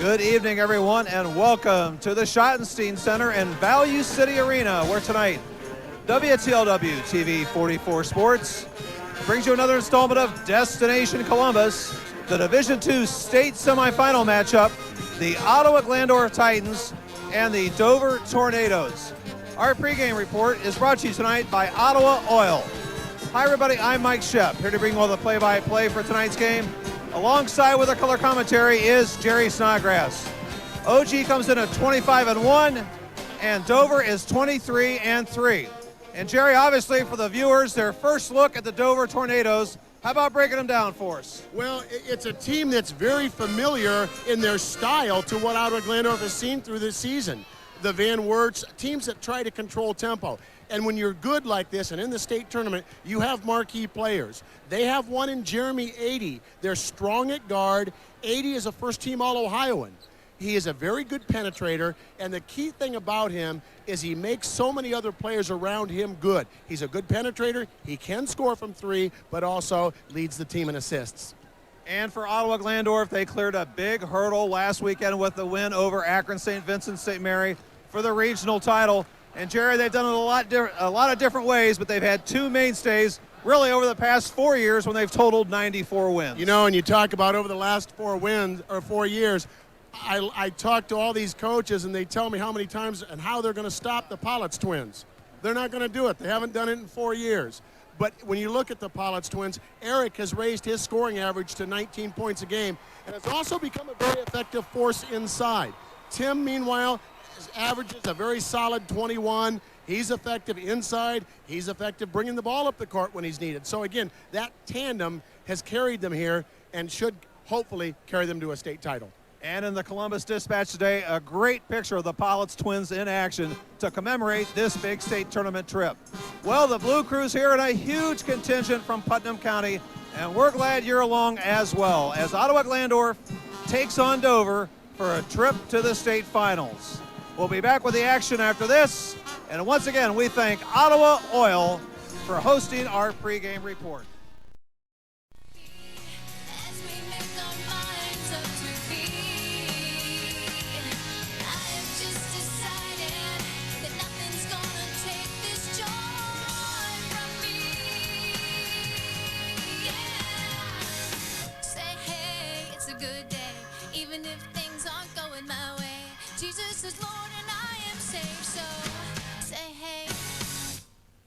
Good evening, everyone, and welcome to the Schottenstein Center in Value City Arena, where tonight, WTLW TV 44 Sports brings you another installment of Destination Columbus, the Division II state semifinal matchup, the Ottawa-Glandorf Titans and the Dover Tornadoes. Our pregame report is brought to you tonight by Ottawa Oil. Hi, everybody, I'm Mike Shep, here to bring all the play-by-play for tonight's game. Alongside with our color commentary is Jerry Snodgrass. OG comes in at 25-1, and Dover is 23-3. And Jerry, obviously for the viewers, their first look at the Dover Tornadoes. How about breaking them down for us? Well, it's a team that's very familiar in their style to what Ottawa-Glandorf has seen through this season. The Van Werts, teams that try to control tempo. And when you're good like this and in the state tournament, you have marquee players. They have one in Jeremy 80. They're strong at guard. 80 is a first-team All-Ohioan. He is a very good penetrator, and the key thing about him is he makes so many other players around him good. He's a good penetrator. He can score from three, but also leads the team in assists. And for Ottawa-Glandorf, they cleared a big hurdle last weekend with the win over Akron St. Vincent St. Mary for the regional title. And Jerry, they've done it a lot of different ways, but they've had two mainstays really over the past 4 years when they've totaled 94 wins. You know, and you talk about over the last 4 years, I talk to all these coaches and they tell me how many times and how they're going to stop the Politz twins. They're not going to do it. They haven't done it in 4 years. But when you look at the Politz twins, Eric has raised his scoring average to 19 points a game and has also become a very effective force inside. Tim, meanwhile, averages a very solid 21. He's effective inside. He's effective bringing the ball up the court when he's needed. So again, that tandem has carried them here and should hopefully carry them to a state title. And in the Columbus Dispatch today, a great picture of the Politz twins in action to commemorate this big state tournament trip. Well, the Blue Crew's here and a huge contingent from Putnam County, and we're glad you're along as well as Ottawa-Glandorf takes on Dover for a trip to the state finals. We'll be back with the action after this. And once again, we thank Ottawa Oil for hosting our pregame report. Jesus is Lord and I am saved, so say hey,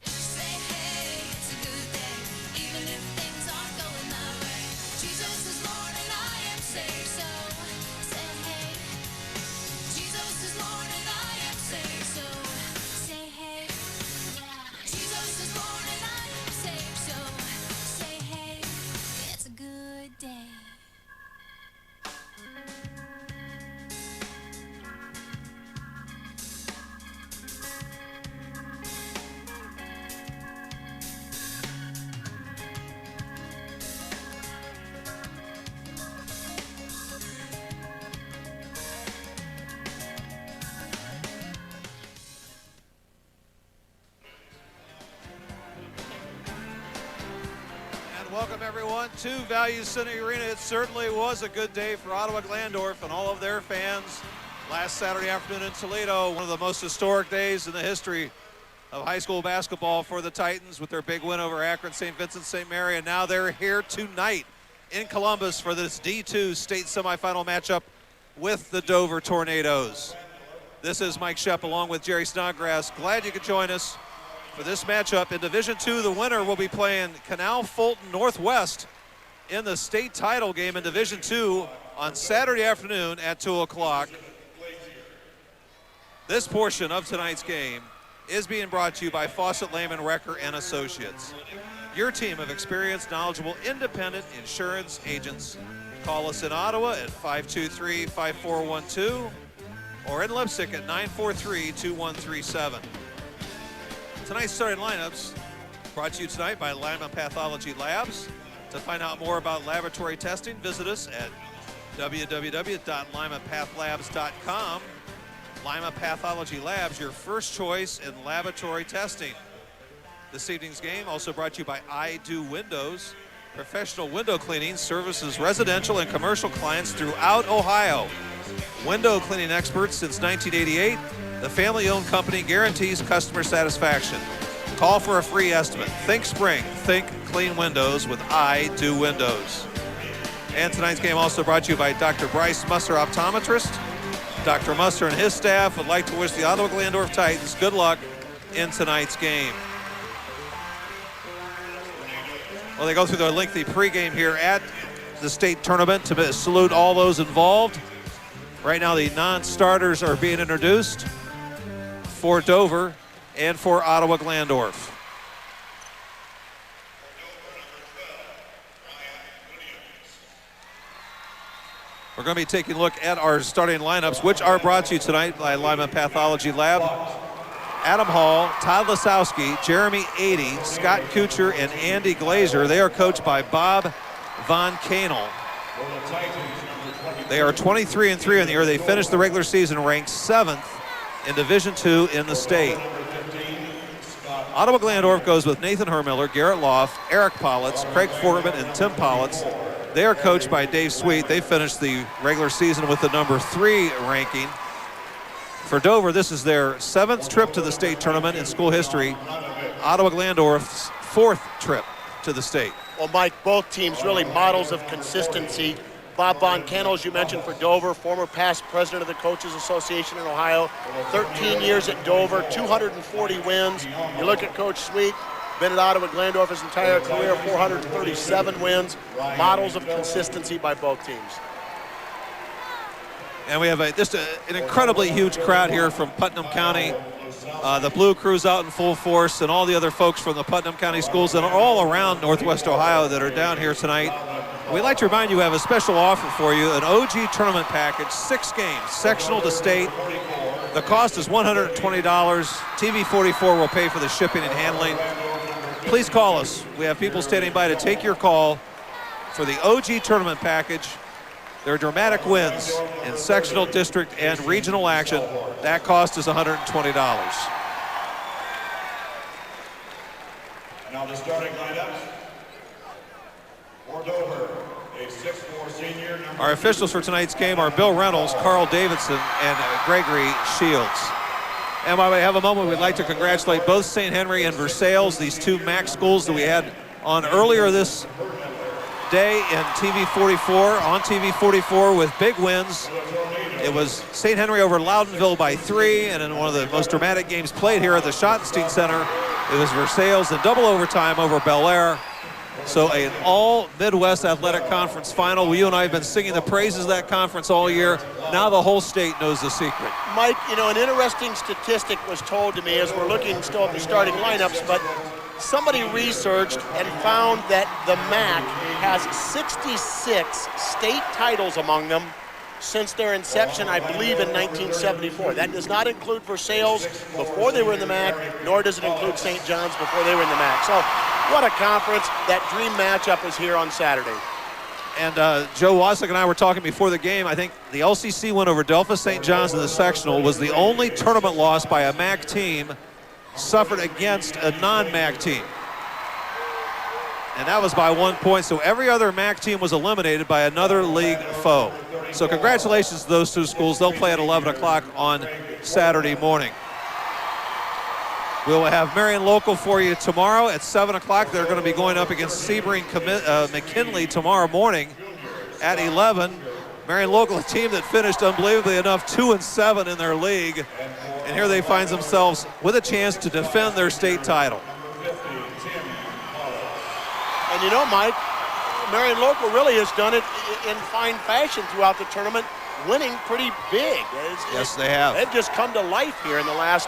it's a good day, even if things aren't going my way. Jesus is Lord and I am saved, so say hey, Jesus is Lord and I am saved, so say hey, Jesus is Lord and I am saved, so say hey, it's a good day. Welcome, everyone, to Value City Arena. It certainly was a good day for Ottawa-Glandorf and all of their fans. Last Saturday afternoon in Toledo, one of the most historic days in the history of high school basketball for the Titans with their big win over Akron St. Vincent St. Mary. And now they're here tonight in Columbus for this D2 state semifinal matchup with the Dover Tornadoes. This is Mike Shep along with Jerry Snodgrass. Glad you could join us for this matchup. In Division II, the winner will be playing Canal Fulton Northwest in the state title game in Division II on Saturday afternoon at 2 o'clock. This portion of tonight's game is being brought to you by Fawcett Lehman Recker and Associates, your team of experienced, knowledgeable, independent insurance agents. Call us in Ottawa at 523-5412 or in Leipzig at 943-2137. Tonight's starting lineups brought to you tonight by Lima Pathology Labs. To find out more about laboratory testing, visit us at www.limapathlabs.com. Lima Pathology Labs, your first choice in laboratory testing. This evening's game also brought to you by I Do Windows. Professional window cleaning services residential and commercial clients throughout Ohio. Window cleaning experts since 1988, the family-owned company guarantees customer satisfaction. Call for a free estimate. Think spring, think clean windows with I Do Windows. And tonight's game also brought to you by Dr. Bryce Musser, optometrist. Dr. Musser and his staff would like to wish the Ottawa-Glandorf Titans good luck in tonight's game. Well, they go through their lengthy pregame here at the state tournament to salute all those involved. Right now, the non-starters are being introduced for Dover and for Ottawa-Glandorf. We're going to be taking a look at our starting lineups, which are brought to you tonight by Lyman Pathology Lab. Adam Hall, Todd Lasowski, Jeremy Adey, Scott Kuchar, and Andy Glazer. They are coached by Bob Von Kanel. They are 23-3 in the year. They finished the regular season ranked 7th in Division II in the state. Ottawa-Glandorf goes with Nathan Hermiller, Garrett Loff, Eric Politz, Craig Foreman, and Tim Politz. They are coached by Dave Sweet. They finished the regular season with the number 3 ranking. For Dover, this is their 7th trip to the state tournament in school history. Ottawa-Glandorf's 4th trip to the state. Well, Mike, both teams really models of consistency. Bob Von Kanel, as you mentioned, for Dover, former past president of the Coaches Association in Ohio, 13 years at Dover, 240 wins. You look at Coach Sweet, been at Ottawa-Glandorf his entire career, 437 wins. Models of consistency by both teams. And we have just an incredibly huge crowd here from Putnam County. The Blue Crew's out in full force, and all the other folks from the Putnam County schools that are all around Northwest Ohio that are down here tonight. We'd like to remind you we have a special offer for you, an OG tournament package, 6 games, sectional to state. The cost is $120. TV44 will pay for the shipping and handling. Please call us. We have people standing by to take your call for the OG tournament package. There are dramatic wins in sectional, district, and regional action. That cost is $120. Now the starting lineups for Dover, a 6'4" senior. Our officials for tonight's game are Bill Reynolds, Carl Davidson, and Gregory Shields. And while we have a moment, we'd like to congratulate both St. Henry and Versailles, these 2 MAC schools that we had on earlier this day in TV44, on TV44 with big wins. It was St. Henry over Loudonville by 3, and in one of the most dramatic games played here at the Schottenstein Center, it was Versailles in double overtime over Bel Air. So an all Midwest Athletic Conference final. You and I have been singing the praises of that conference all year. Now the whole state knows the secret. Mike, you know, an interesting statistic was told to me as we're looking still at the starting lineups, but somebody researched and found that the MAC has 66 state titles among them since their inception, I believe, in 1974. That does not include Versailles before they were in the MAC, nor does it include St. John's before they were in the MAC. So what a conference. That dream matchup is here on Saturday. And Joe Wasik and I were talking before the game. I think the LCC win over Delphus St. John's in the sectional was the only tournament loss by a MAC team suffered against a non-MAC team. And that was by 1 point. So every other MAC team was eliminated by another league foe. So congratulations to those 2 schools. They'll play at 11 o'clock on Saturday morning. We'll have Marion Local for you tomorrow at 7 o'clock. They're going to be going up against Sebring McKinley tomorrow morning at 11. Marion Local, a team that finished, unbelievably enough, 2-7 in their league. And here they find themselves with a chance to defend their state title. And you know, Mike, Marion Local really has done it in fine fashion throughout the tournament, winning pretty big. Yes, they have. They've just come to life here in the last,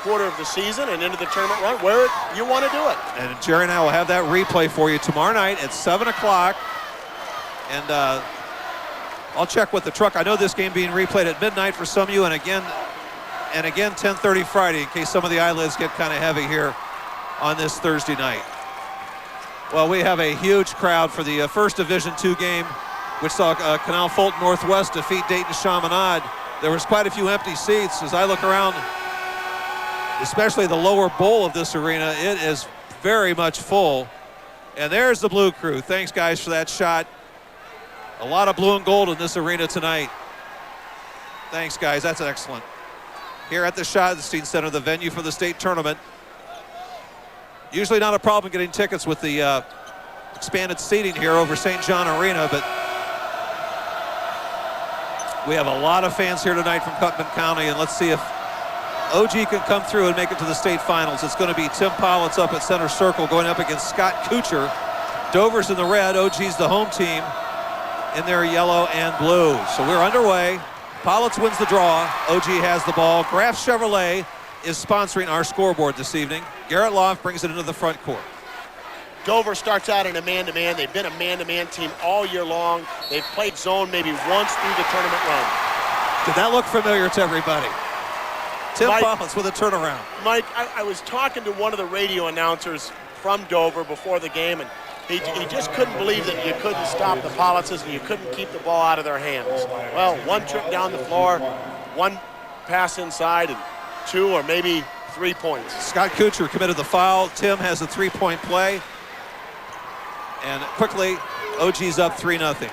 quarter of the season and into the tournament run where you want to do it. And Jerry and I will have that replay for you tomorrow night at 7 o'clock. And I'll check with the truck. I know this game being replayed at midnight for some of you, and again 10:30 Friday in case some of the eyelids get kind of heavy here on this Thursday night. Well, we have a huge crowd for the first Division II game, which saw Canal Fulton Northwest defeat Dayton Chaminade. There was quite a few empty seats. As I look around, especially the lower bowl of this arena, it is very much full. And there's the blue crew. Thanks, guys, for that shot. A lot of blue and gold in this arena tonight. Thanks, guys. That's excellent. Here at the Schottenstein Center, the venue for the state tournament. Usually not a problem getting tickets with the expanded seating here over St. John Arena, but we have a lot of fans here tonight from Putnam County, and let's see if OG can come through and make it to the state finals. It's going to be Tim Pollitt's up at center circle going up against Scott Kuchar. Dover's in the red, OG's the home team in their yellow and blue. So we're underway. Pollitt's wins the draw. OG has the ball. Graf Chevrolet is sponsoring our scoreboard this evening. Garrett Loft brings it into the front court. Dover starts out in a man-to-man. They've been a man-to-man team all year long. They've played zone maybe once through the tournament run. Did that look familiar to everybody? Tim Pollitt's with a turnaround. Mike, I was talking to one of the radio announcers from Dover before the game, and he just couldn't believe that you couldn't stop the Pollitses and you couldn't keep the ball out of their hands. Well, one trip down the floor, one pass inside, and 2 or maybe 3 points. Scott Kuchar committed the foul. Tim has a three-point play. And quickly, OG's up 3-0.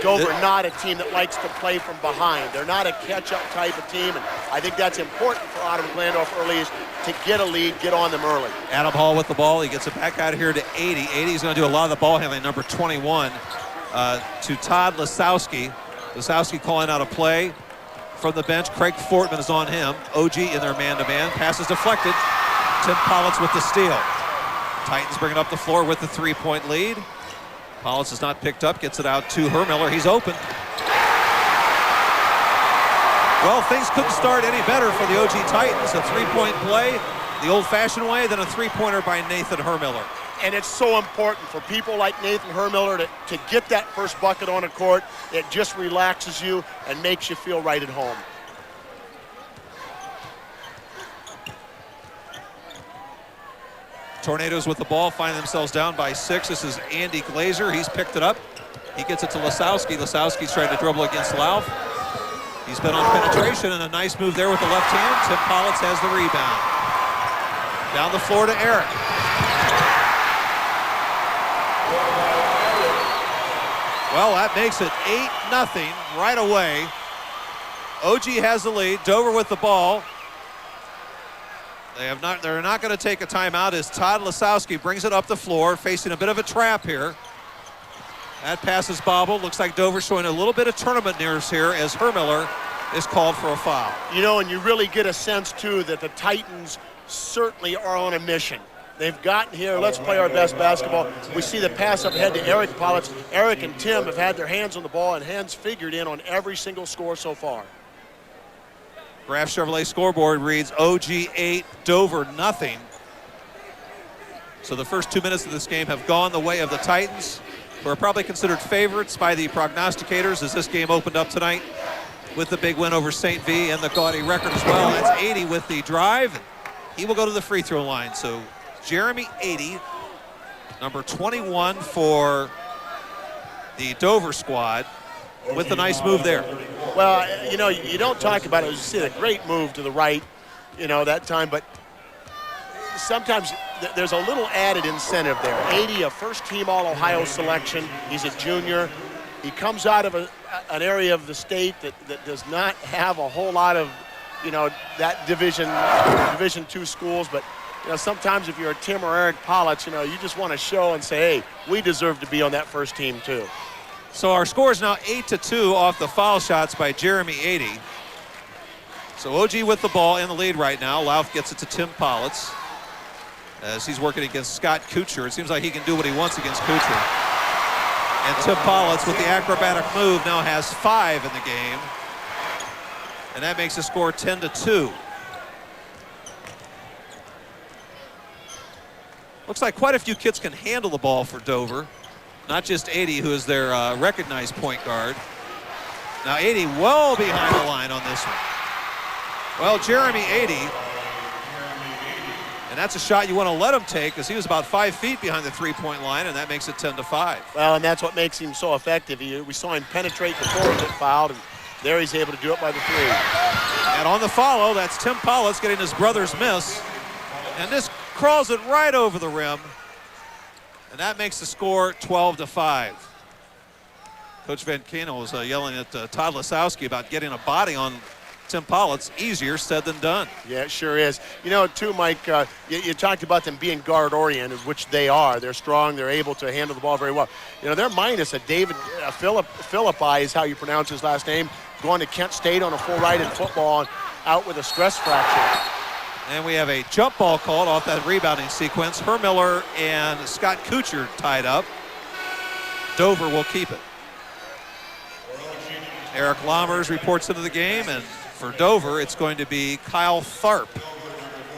Dover not a team that likes to play from behind. They're not a catch-up type of team, and I think that's important for Ottawa-Glandorf early, is to get a lead, get on them early. Adam Hall with the ball. He gets it back out here to 80. 80's going to do a lot of the ball handling, number 21, to Todd Lisowski. Lisowski calling out a play from the bench. Craig Fortman is on him. OG in their man-to-man. Pass is deflected. Tim Pollitt's with the steal. Titans bringing up the floor with the three-point lead. Pollitz is not picked up, gets it out to Hermiller. He's open. Well, things couldn't start any better for the OG Titans. A three-point play the old-fashioned way, then a three-pointer by Nathan Hermiller. And it's so important for people like Nathan Hermiller to get that first bucket on a court. It just relaxes you and makes you feel right at home. Tornadoes with the ball find themselves down by 6. This is Andy Glazer. He's picked it up. He gets it to Lisowski. Lisowski's trying to dribble against Lauf. He's been on penetration, and a nice move there with the left hand. Tim Pollitt has the rebound. Down the floor to Eric. Well, that makes it 8-0 right away. OG has the lead. Dover with the ball. They're not going to take a timeout as Todd Lisowski brings it up the floor, facing a bit of a trap here. That pass is bobbled. Looks like Dover showing a little bit of tournament nerves here as Hermiller is called for a foul. You know, and you really get a sense, too, that the Titans certainly are on a mission. They've gotten here, let's play our best basketball. We see the pass up ahead to Eric Pollitt. Eric and Tim have had their hands on the ball, and hands figured in on every single score so far. Graf Chevrolet scoreboard reads OG 8, Dover nothing. So the first 2 minutes of this game have gone the way of the Titans, who are probably considered favorites by the prognosticators as this game opened up tonight with the big win over St. V and the gaudy record as well. That's 80 with the drive. He will go to the free throw line. So Jeremy 80, number 21 for the Dover squad, with a nice move there. Well, you know, you don't talk about it. You see a great move to the right, you know, that time, but sometimes there's a little added incentive there. 80, a first-team All-Ohio selection. He's a junior. He comes out of an area of the state that does not have a whole lot of, you know, that Division II schools, but you know, sometimes if you're a Tim or Eric Pollitt, you know, you just want to show and say, hey, we deserve to be on that first team too. So our score is now 8-2 off the foul shots by Jeremy 80. So OG with the ball in the lead right now. Lauf gets it to Tim Pollitt as he's working against Scott Kuchar. It seems like he can do what he wants against Kuchar. And Tim Pollitt with the acrobatic move now has 5 in the game. And that makes the score 10-2. Looks like quite a few kids can handle the ball for Dover. Not just 80, who is their recognized point guard. Now 80 well behind the line on this one. Well, Jeremy 80, and that's a shot you want to let him take because he was about 5 feet behind the three-point line, and that makes it 10-5. Well, and that's what makes him so effective. We saw him penetrate before he get fouled, and there he's able to do it by the 3. And on the follow, that's Tim Pollitt getting his brother's miss. And this crawls it right over the rim, and that makes the score 12-5. Coach Van Kano was yelling at Todd Lisowski about getting a body on Tim Pollitt. Easier said than done. Yeah, it sure is. You know, too, Mike, you talked about them being guard-oriented, which they are. They're strong. They're able to handle the ball very well. You know, they're minus a David Philippi is how you pronounce his last name, going to Kent State on a full ride in football, out with a stress fracture. And we have a jump ball called off that rebounding sequence. Hermiller and Scott Kuchar tied up. Dover will keep it. Eric Lammers reports into the game, and for Dover, it's going to be Kyle Tharp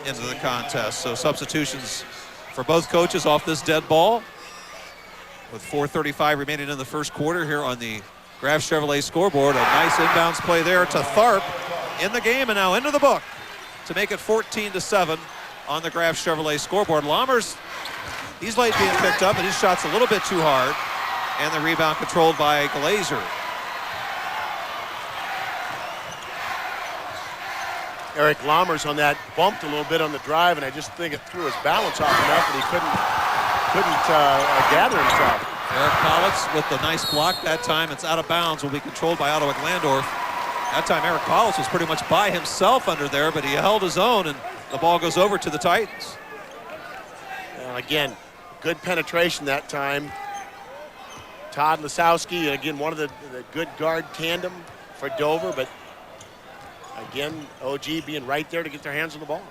into the contest. So substitutions for both coaches off this dead ball. With 4:35 remaining in the first quarter here on the Graf Chevrolet scoreboard. A nice inbounds play there to Tharp in the game and now into the book to make it 14-7 on the Graf Chevrolet scoreboard. Lammers, he's late being picked up, and his shot's a little bit too hard. And the rebound controlled by Glazer. Eric Lammers on that bumped a little bit on the drive, and I just think it threw his balance off enough that he couldn't gather himself. Eric Pollitt with the nice block that time. It's out of bounds, will be controlled by Ottawa-Glandorf. That time Eric Pollitt was pretty much by himself under there, but he held his own, and the ball goes over to the Titans. And again, good penetration that time. Todd Lisowski, again, one of the good guard tandem for Dover, but again, OG being right there to get their hands on the ball.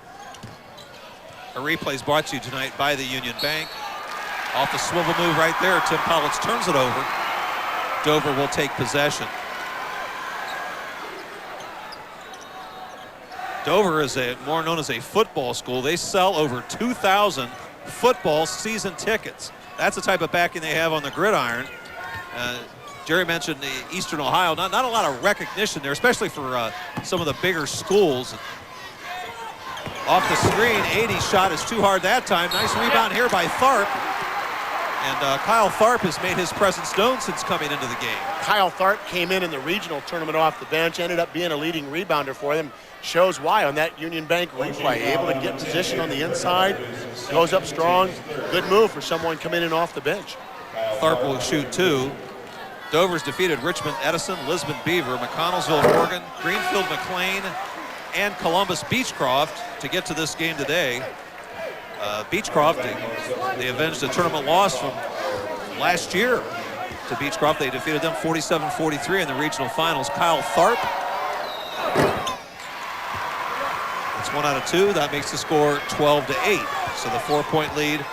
A replay is brought to you tonight by the Union Bank. Off the swivel move right there, Tim Pollitt turns it over. Dover will take possession. Dover is more known as a football school. They sell over 2,000 football season tickets. That's the type of backing they have on the gridiron. Jerry mentioned the Eastern Ohio. Not a lot of recognition there, especially for some of the bigger schools. Off the screen, 80 shot is too hard that time. Nice rebound here by Tharp. And Kyle Tharp has made his presence known since coming into the game. Kyle Tharp came in the regional tournament off the bench, ended up being a leading rebounder for them. Shows why on that Union Bank replay. Able to get position on the inside, goes up strong. Good move for someone coming in off the bench. Tharp will shoot two. Dover's defeated Richmond Edison, Lisbon Beaver, McConnellsville Morgan, Greenfield McLean, and Columbus Beechcroft to get to this game today. Beechcroft, they avenged a tournament loss from last year to Beechcroft. They defeated them 47-43 in the regional finals. Kyle Tharp. It's 1 out of 2. That makes the score 12-8. So the 4-point lead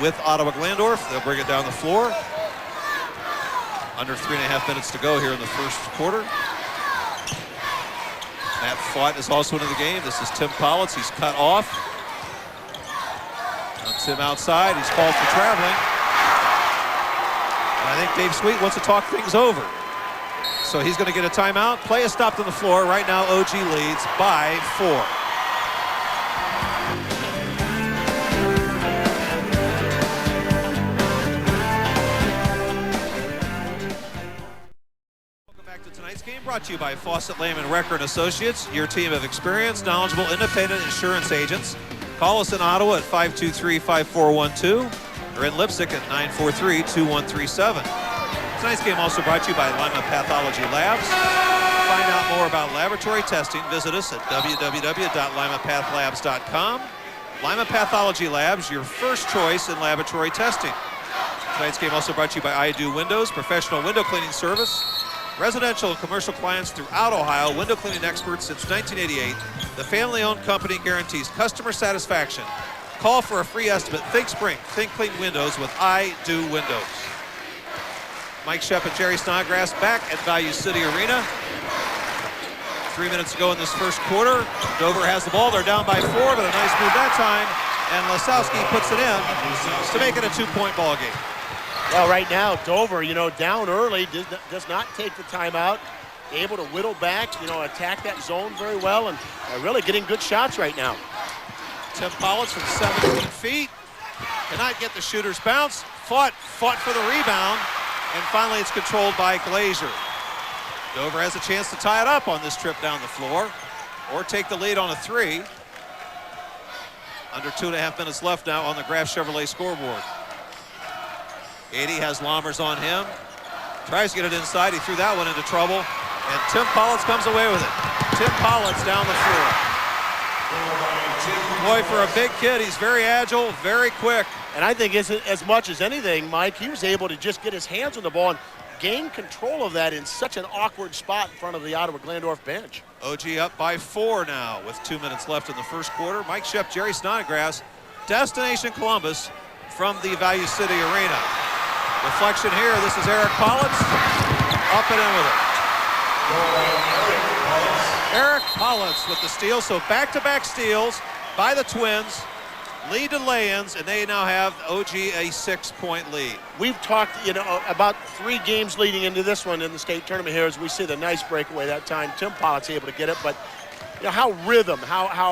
with Ottawa-Glandorf. They'll bring it down the floor. Under 3.5 minutes to go here in the first quarter. Matt Fott is also into the game. This is Tim Pollitt. He's cut off. Tim outside. He's called for traveling. And I think Dave Sweet wants to talk things over. So he's going to get a timeout. Play is stopped on the floor. Right now, OG leads by 4. Game brought to you by Fawcett Lehman Recker & Associates, your team of experienced, knowledgeable, independent insurance agents. Call us in Ottawa at 523-5412 or in Lipstick at 943-2137. Tonight's game also brought to you by Lima Pathology Labs. To find out more about laboratory testing, visit us at www.limapathlabs.com. Lima Pathology Labs, your first choice in laboratory testing. Tonight's game also brought to you by I Do Windows, professional window cleaning service. Residential and commercial clients throughout Ohio, window cleaning experts since 1988. The family-owned company guarantees customer satisfaction. Call for a free estimate. Think spring, think clean windows with I Do Windows. Mike Shep and Jerry Snodgrass back at Value City Arena. 3 minutes to go in this first quarter. Dover has the ball. They're down by 4, but a nice move that time. And Lisowski puts it in to make it a 2-point ball game. Well, right now, Dover, down early, does not take the timeout. Able to whittle back, attack that zone very well, and really getting good shots right now. Tim Pollitt from 17 feet. Cannot get the shooter's bounce. Fought for the rebound, and finally it's controlled by Glazer. Dover has a chance to tie it up on this trip down the floor, or take the lead on a 3. Under 2.5 minutes left now on the Graf Chevrolet scoreboard. 80 has Lammers on him. Tries to get it inside. He threw that one into trouble. And Tim Politz comes away with it. Tim Politz down the floor. Boy, for a big kid, he's very agile, very quick. And I think as much as anything, Mike, he was able to just get his hands on the ball and gain control of that in such an awkward spot in front of the Ottawa-Glandorf bench. OG up by 4 now with 2 minutes left in the first quarter. Mike Shep, Jerry Snodgrass, Destination Columbus from the Value City Arena. Reflection here, this is Eric Politz, up and in with it. Eric Politz with the steal, so back-to-back steals by the Twins, lead to lay-ins, and they now have OG a 6-point lead. We've talked, about 3 games leading into this one in the state tournament here as we see the nice breakaway that time. Tim Politz able to get it, but how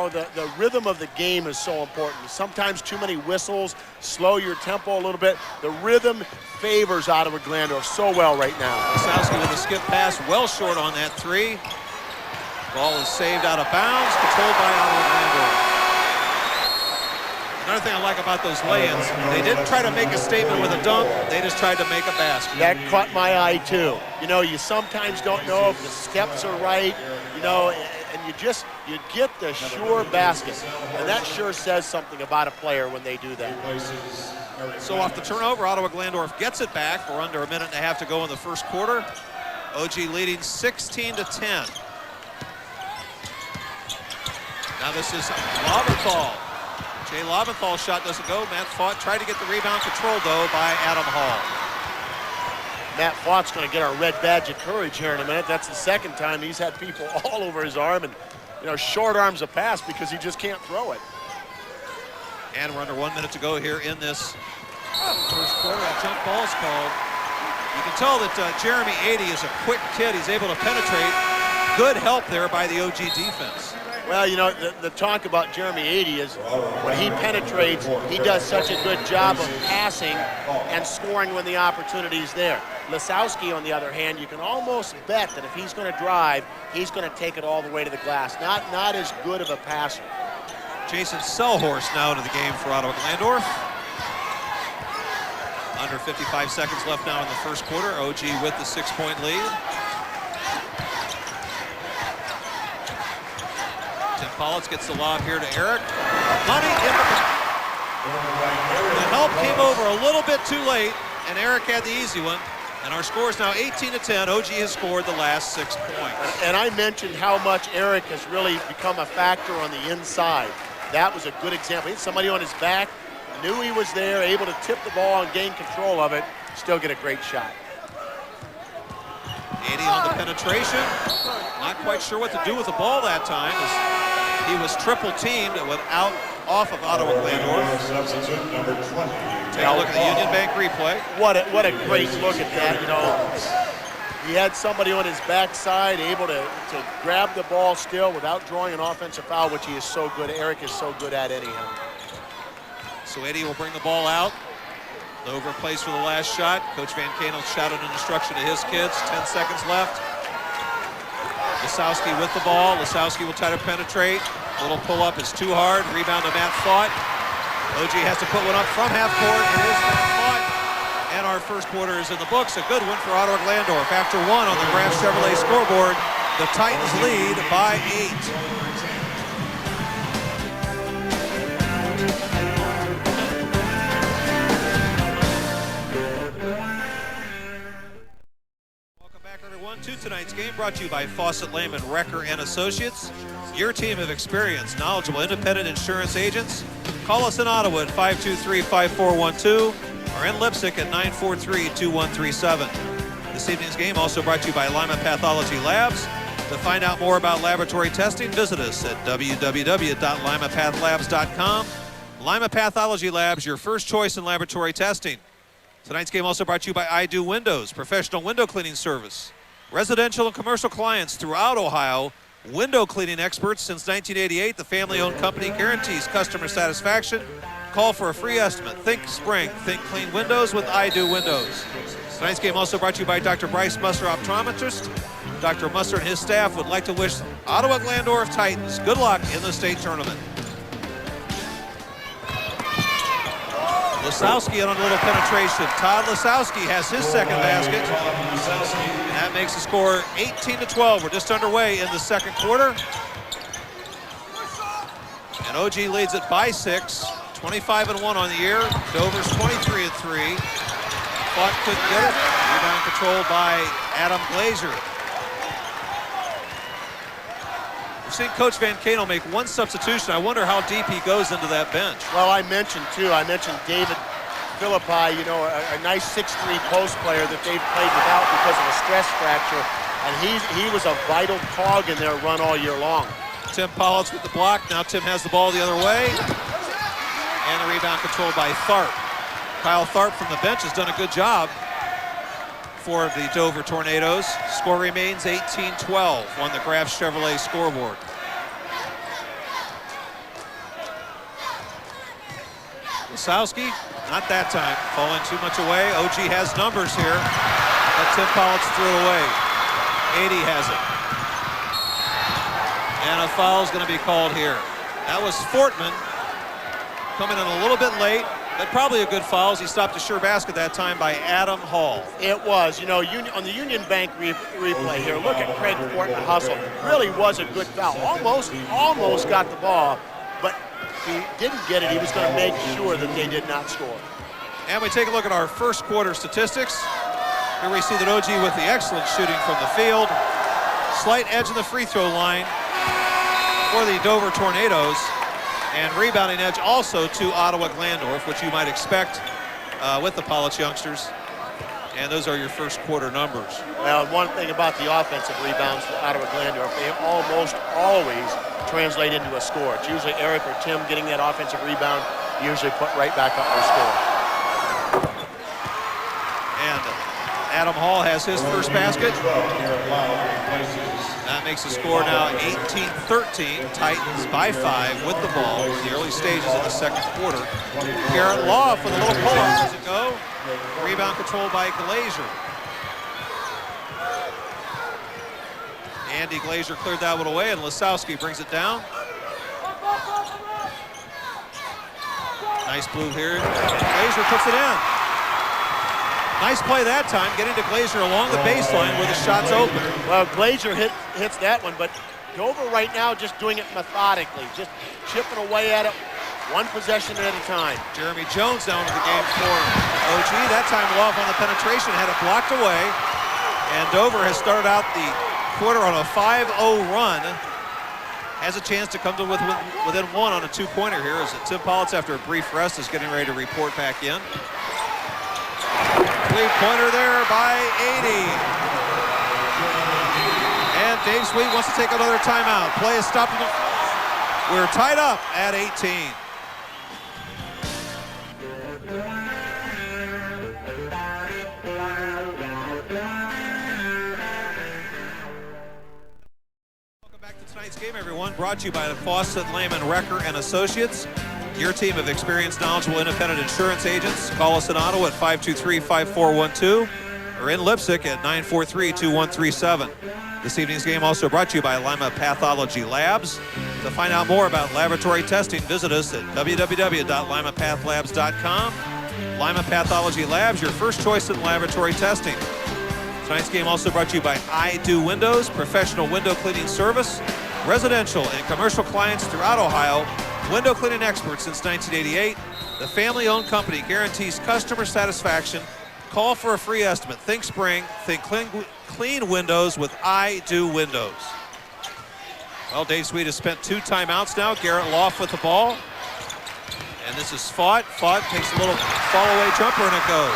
the rhythm of the game is so important. Sometimes too many whistles slow your tempo a little bit. The rhythm favors Ottawa-Glandorf so well right now. Lisowski with a skip pass, well short on that 3. Ball is saved out of bounds, controlled by Ottawa-Glandorf. Another thing I like about those lay-ins, they didn't try to make a statement with a dunk, they just tried to make a basket. That caught my eye too. You sometimes don't know if the steps are right, and you get the sure basket. And that sure says something about a player when they do that. So off the turnover, Ottawa-Glandorf gets it back. We're under a minute and a half to go in the first quarter. OG leading 16-10. Now this is Lobenthal. Jay Lobenthal's shot doesn't go. Matt Fott tried to get the rebound controlled, though, by Adam Hall. Matt Fott's going to get our red badge of courage here in a minute. That's the second time he's had people all over his arm and, short arms a pass because he just can't throw it. And we're under 1 minute to go here in this first quarter. A jump ball's called. You can tell that Jeremy 80 is a quick kid. He's able to penetrate. Good help there by the OG defense. Well, the talk about Jeremy 80 is when he penetrates, he does such a good job of passing and scoring when the opportunity's there. Lisowski, on the other hand, you can almost bet that if he's going to drive, he's going to take it all the way to the glass. Not as good of a passer. Jason Selhorst now into the game for Ottawa-Glandorf. Under 55 seconds left now in the first quarter. OG with the 6-point lead. Tim Politz gets the lob here to Eric. Money in the help came over a little bit too late, and Eric had the easy one. And our score is now 18-10. OG has scored the last 6 points. And I mentioned how much Eric has really become a factor on the inside. That was a good example. He had somebody on his back, knew he was there, able to tip the ball and gain control of it, still get a great shot. 80 on the penetration. Not quite sure what to do with the ball that time, as he was triple teamed and went out off of Ottawa-Glandorf. Take a look at the Union Bank replay. What a great look at that, He had somebody on his backside able to grab the ball still without drawing an offensive foul, which he is so good. Eric is so good at anyhow. So 80 will bring the ball out. Over plays for the last shot. Coach Van Kanel shouted an instruction to his kids. 10 seconds left. Lisowski with the ball. Lisowski will try to penetrate. Little pull-up is too hard. Rebound to Matt Fott. OG has to put one up from half court. It is Matt Fott. And our first quarter is in the books. A good one for Ottawa-Glandorf. After 1 on the Graf Chevrolet scoreboard, the Titans lead by 8. To tonight's game, brought to you by Fawcett Lehman, Recker and Associates. Your team of experienced, knowledgeable, independent insurance agents. Call us in Ottawa at 523-5412 or in Lipsick at 943-2137. This evening's game also brought to you by Lima Pathology Labs. To find out more about laboratory testing, visit us at www.limapathlabs.com. Lima Pathology Labs, your first choice in laboratory testing. Tonight's game also brought to you by I Do Windows, professional window cleaning service. Residential and commercial clients throughout Ohio, window cleaning experts since 1988. The family-owned company guarantees customer satisfaction. Call for a free estimate. Think spring, think clean windows with I Do Windows. Tonight's game also brought to you by Dr. Bryce Musser, optometrist. Dr. Musser and his staff would like to wish Ottawa-Glandorf Titans good luck in the state tournament. Lisowski in on a little penetration. Todd Lisowski has his second basket. And that makes the score 18-12. We're just underway in the second quarter. And OG leads it by 6. 25-1 on the year. Dover's 23-3. Fought couldn't get it. Rebound controlled by Adam Glazer. We've seen Coach Van Kano make one substitution. I wonder how deep he goes into that bench. Well, I mentioned David Philippi, you know, a nice 6'3" post player that they've played without because of a stress fracture. And he was a vital cog in their run all year long. Tim Politz with the block. Now Tim has the ball the other way. And the rebound controlled by Tharp. Kyle Tharp from the bench has done a good job for the Dover Tornadoes. Score remains 18-12 on the Graf Chevrolet scoreboard. Lisowski, not that time, falling too much away. OG has numbers here, but Tim Politz threw it away. 80 has it. And a foul's going to be called here. That was Fortman coming in a little bit late, but probably a good foul as he stopped a sure basket that time by Adam Hall. It was, you know, on the Union Bank replay here, look at Craig Fortman hustle. Really was a good foul. Almost got the ball, but he didn't get it. He was going to make sure that they did not score. And we take a look at our first quarter statistics. Here we see that OG with the excellent shooting from the field. Slight edge in the free throw line for the Dover Tornadoes. And rebounding edge also to Ottawa-Glandorf, which you might expect with the Politz youngsters. And those are your first quarter numbers. Well, one thing about the offensive rebounds for Ottawa-Glandorf, they almost always translate into a score. It's usually Eric or Tim getting that offensive rebound, usually put right back up their score. And Adam Hall has his first basket. That makes the score now 18-13. Titans by 5 with the ball in the early stages of the second quarter. Garrett Law for the little pull-up. Does it go? Rebound controlled by Glazer. Andy Glazer cleared that one away, and Lisowski brings it down. Nice move here. Glazer puts it in. Nice play that time, getting to Glazer along the baseline where the shot's open. Well, Glazer hits that one, but Dover right now just doing it methodically, just chipping away at it, one possession at a time. Jeremy Jones down to the game for OG. That time off on the penetration, had it blocked away. And Dover has started out the quarter on a 5-0 run. Has a chance to come to within one on a two-pointer here as Tim Politz, after a brief rest, is getting ready to report back in. Three-pointer there by 80. And Dave Sweet wants to take another timeout. Play is stopped. We're tied up at 18. Welcome back to tonight's game, everyone. Brought to you by the Fawcett, Lehman, Recker & Associates. Your team of experienced, knowledgeable, independent insurance agents. Call us in Ottawa at 523-5412 or in Lipsick at 943-2137. This evening's game also brought to you by Lima Pathology Labs. To find out more about laboratory testing, visit us at www.limapathlabs.com. Lima Pathology Labs, your first choice in laboratory testing. Tonight's game also brought to you by I Do Windows, professional window cleaning service, residential and commercial clients throughout Ohio. Window cleaning experts since 1988. The family-owned company guarantees customer satisfaction. Call for a free estimate. Think spring, think clean windows with I Do Windows. Well, Dave Sweet has spent 2 timeouts now. Garrett Loft with the ball. And this is Fought. Fought takes a little fall-away jumper, and it goes.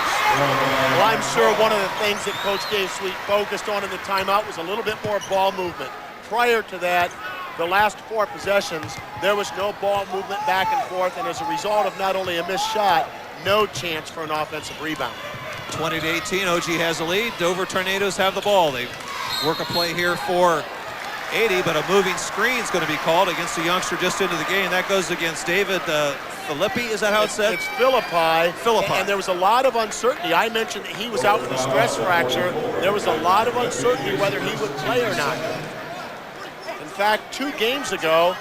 Well, I'm sure one of the things that Coach Dave Sweet focused on in the timeout was a little bit more ball movement. Prior to that, the last 4 possessions, there was no ball movement back and forth, and as a result of not only a missed shot, no chance for an offensive rebound. 20-18, OG has the lead. Dover Tornadoes have the ball. They work a play here for 80, but a moving screen is going to be called against the youngster just into the game. That goes against David Filippi, is that how it's said? It's Philippi. Philippi. And there was a lot of uncertainty. I mentioned that he was out with a stress fracture. There was a lot of uncertainty whether he would play or not. In fact, 2 games ago,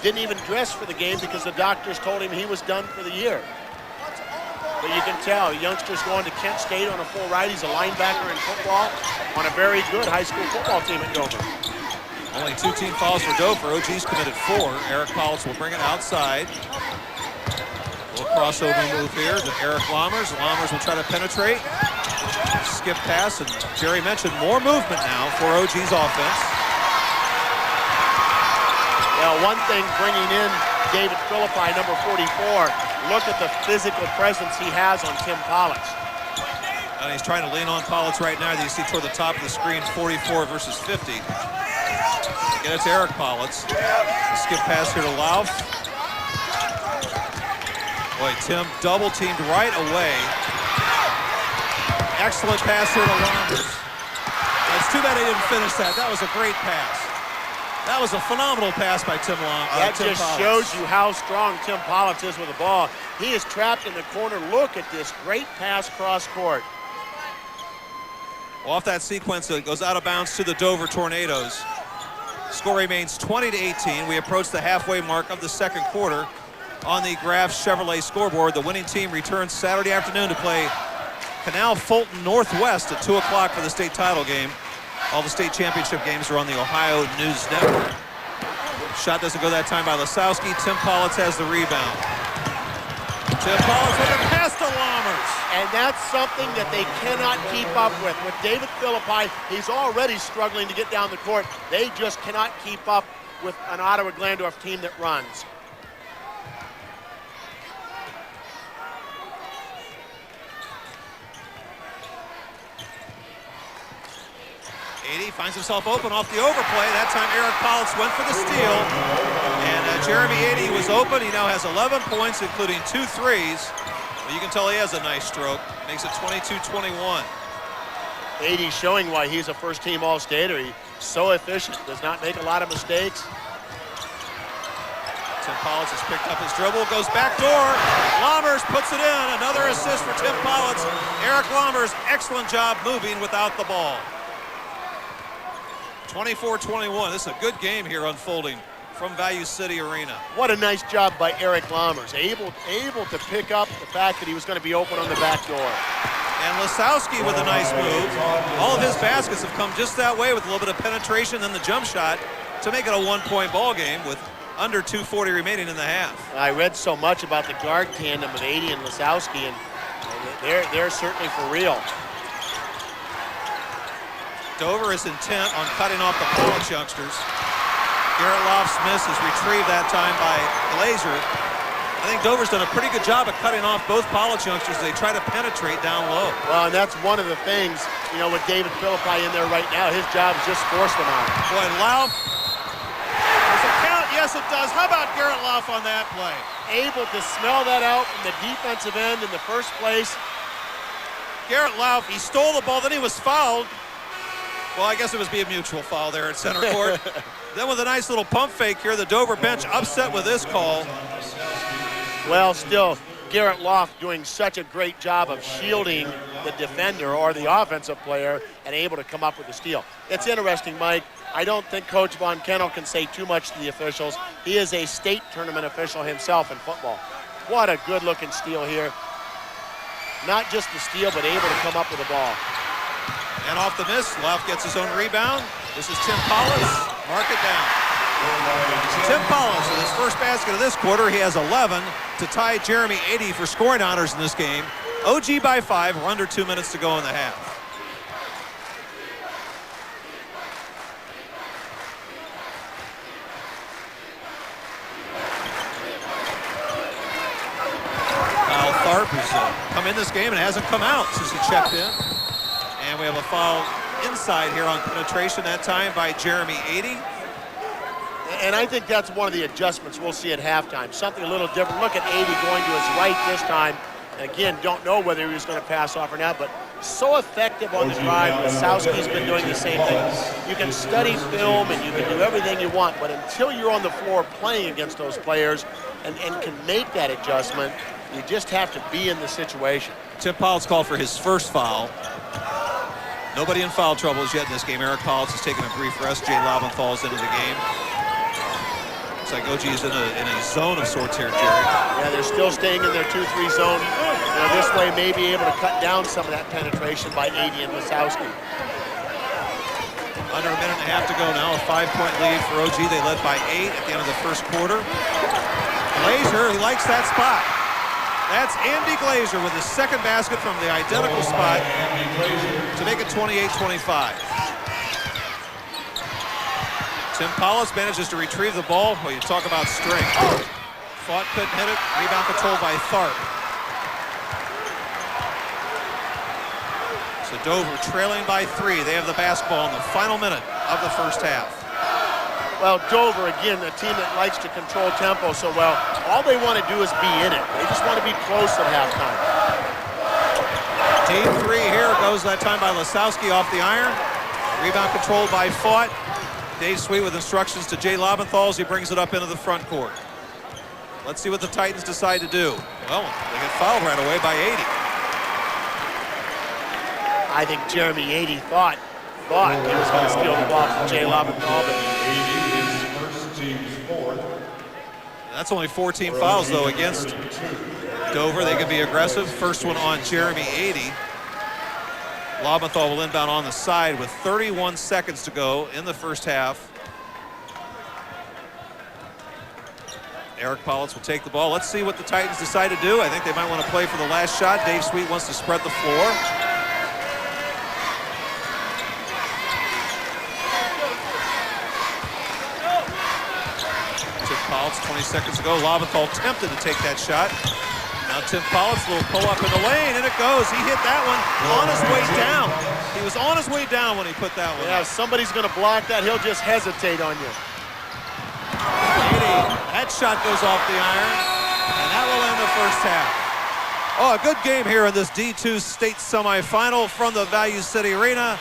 didn't even dress for the game because the doctors told him he was done for the year. But you can tell, youngsters going to Kent State on a full ride. He's a linebacker in football on a very good high school football team at Dover. Only 2 team fouls for Dover. OG's committed 4. Eric Politz will bring it outside. A little crossover move here to Eric Lammers. Lammers will try to penetrate. Skip pass, and Jerry mentioned more movement now for OG's offense. Well, one thing bringing in David Philippi, number 44, look at the physical presence he has on Tim Politz. And he's trying to lean on Politz right now. You see toward the top of the screen, 44 versus 50. Again, it's Eric Politz. The skip pass here to Lauf. Boy, Tim double teamed right away. Excellent pass here to Lammers. It's too bad he didn't finish that. That was a great pass. That was a phenomenal pass by Tim Politz. That just shows you how strong Tim Politz is with the ball. He is trapped in the corner. Look at this great pass cross court. Off that sequence, it goes out of bounds to the Dover Tornadoes. Score remains 20-18. We approach the halfway mark of the second quarter on the Graf Chevrolet scoreboard. The winning team returns Saturday afternoon to play Canal Fulton Northwest at 2 o'clock for the state title game. All the state championship games are on the Ohio News Network. Shot doesn't go that time by Lisowski. Tim Politz has the rebound. Tim Politz with a pass to Lammers. And that's something that they cannot keep up with. With David Philippi, he's already struggling to get down the court. They just cannot keep up with an Ottawa-Glandorf team that runs. Finds himself open off the overplay. That time Eric Politz went for the steal. And Jeremy 80 was open. He now has 11 points, including 2 threes. Well, you can tell he has a nice stroke. Makes it 22-21. 80 showing why he's a first-team All-Stater. He's so efficient, does not make a lot of mistakes. Tim Politz has picked up his dribble, goes back door. Lammers puts it in. Another assist for Tim Politz. Eric Lammers, excellent job moving without the ball. 24-21. This is a good game here unfolding from Value City Arena. What a nice job by Eric Lammers. Able to pick up the fact that he was going to be open on the back door. And Lisowski with a nice move. All of his baskets have come just that way with a little bit of penetration and the jump shot to make it a 1-point ball game with under 2:40 remaining in the half. I read so much about the guard tandem of 80 and Lisowski, and they're certainly for real. Dover is intent on cutting off the Politz youngsters. Garrett Loft-Smith is retrieved that time by Glazer. I think Dover's done a pretty good job of cutting off both Politz youngsters. They try to penetrate down low. Well, and that's one of the things, you know, with David Philippi in there right now, his job is just force them out. Boy, Lauf. Does it count? Yes, it does. How about Garrett Lauf on that play? Able to smell that out from the defensive end in the first place. Garrett Lauf, he stole the ball, then he was fouled. Well, I guess it was be a mutual foul there at center court. Then with a nice little pump fake here, the Dover bench upset with this call. Well, still, Garrett Loft doing such a great job of shielding the defender or the offensive player and able to come up with the steal. It's interesting, Mike. I don't think Coach Von Kennel can say too much to the officials. He is a state tournament official himself in football. What a good-looking steal here. Not just the steal, but able to come up with the ball. And off the miss, Lauf gets his own rebound. This is Tim Politz. Mark it down. Tim Politz with his first basket of this quarter. He has 11 to tie Jeremy 80 for scoring honors in this game. OG by 5. We're under 2 minutes to go in the half. Kyle Tharp has come in this game and hasn't come out since he checked in. And we have a foul inside here on penetration, that time by Jeremy 80. And I think that's one of the adjustments we'll see at halftime. Something a little different. Look at 80 going to his right this time. And again, don't know whether he was going to pass off or not, but so effective on the drive. Lisowski's been doing the same thing. You can study film and you can do everything you want, but until you're on the floor playing against those players and can make that adjustment, you just have to be in the situation. Tim Politz called for his first foul. Nobody in foul trouble as yet in this game. Eric Politz has taken a brief rest. Jay Lobenthal is into the game. Looks like OG is in a zone of sorts here, Jerry. Yeah, there's still staying in their 2-3 zone. This way may be able to cut down some of that penetration by 80 and Lisowski. Under a minute and a half to go now, a 5-point lead for OG. They led by 8 at the end of the first quarter. Glazer, he likes that spot. That's Andy Glazer with his second basket from the identical spot to make it 28-25. Tim Paulus manages to retrieve the ball. Well, you talk about strength. Fought, couldn't hit it. Rebound controlled by Tharp. So Dover trailing by 3. They have the basketball in the final minute of the first half. Well, Dover, again, a team that likes to control tempo so well, all they want to do is be in it. They just want to be close at halftime. Team 3 here goes that time by Lisowski off the iron. Rebound controlled by Fought. Dave Sweet with instructions to Jay Lobenthal as he brings it up into the front court. Let's see what the Titans decide to do. Well, they get fouled right away by 80. I think Jeremy 80 thought he was going to steal the ball from Jay Lobenthal, but that's only 14 fouls, though, against Dover. They can be aggressive. First one on Jeremy 80. Lobenthal will inbound on the side with 31 seconds to go in the first half. Eric Politz will take the ball. Let's see what the Titans decide to do. I think they might want to play for the last shot. Dave Sweet wants to spread the floor. Tim Politz, 20 seconds to go. Lobenthal tempted to take that shot. Now Tim Politz will pull up in the lane, and it goes. He hit that one on his way down. He was on his way down when he put that one. Yeah, if somebody's going to block that, he'll just hesitate on you. 80. That shot goes off the iron, and that will end the first half. Oh, a good game here in this D2 state semifinal from the Value City Arena.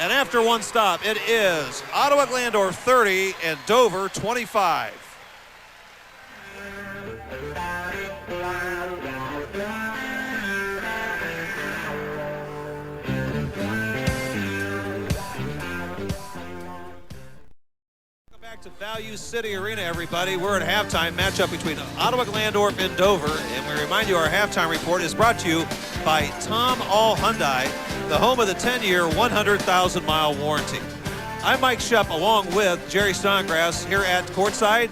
And after one stop, it is Ottawa-Glandorf 30 and Dover 25. To Value City Arena, everybody. We're at halftime matchup between Ottawa-Glandorf and Dover, and we remind you our halftime report is brought to you by Tom All Hyundai, the home of the 10-year, 100,000-mile warranty. I'm Mike Shep along with Jerry Snodgrass here at courtside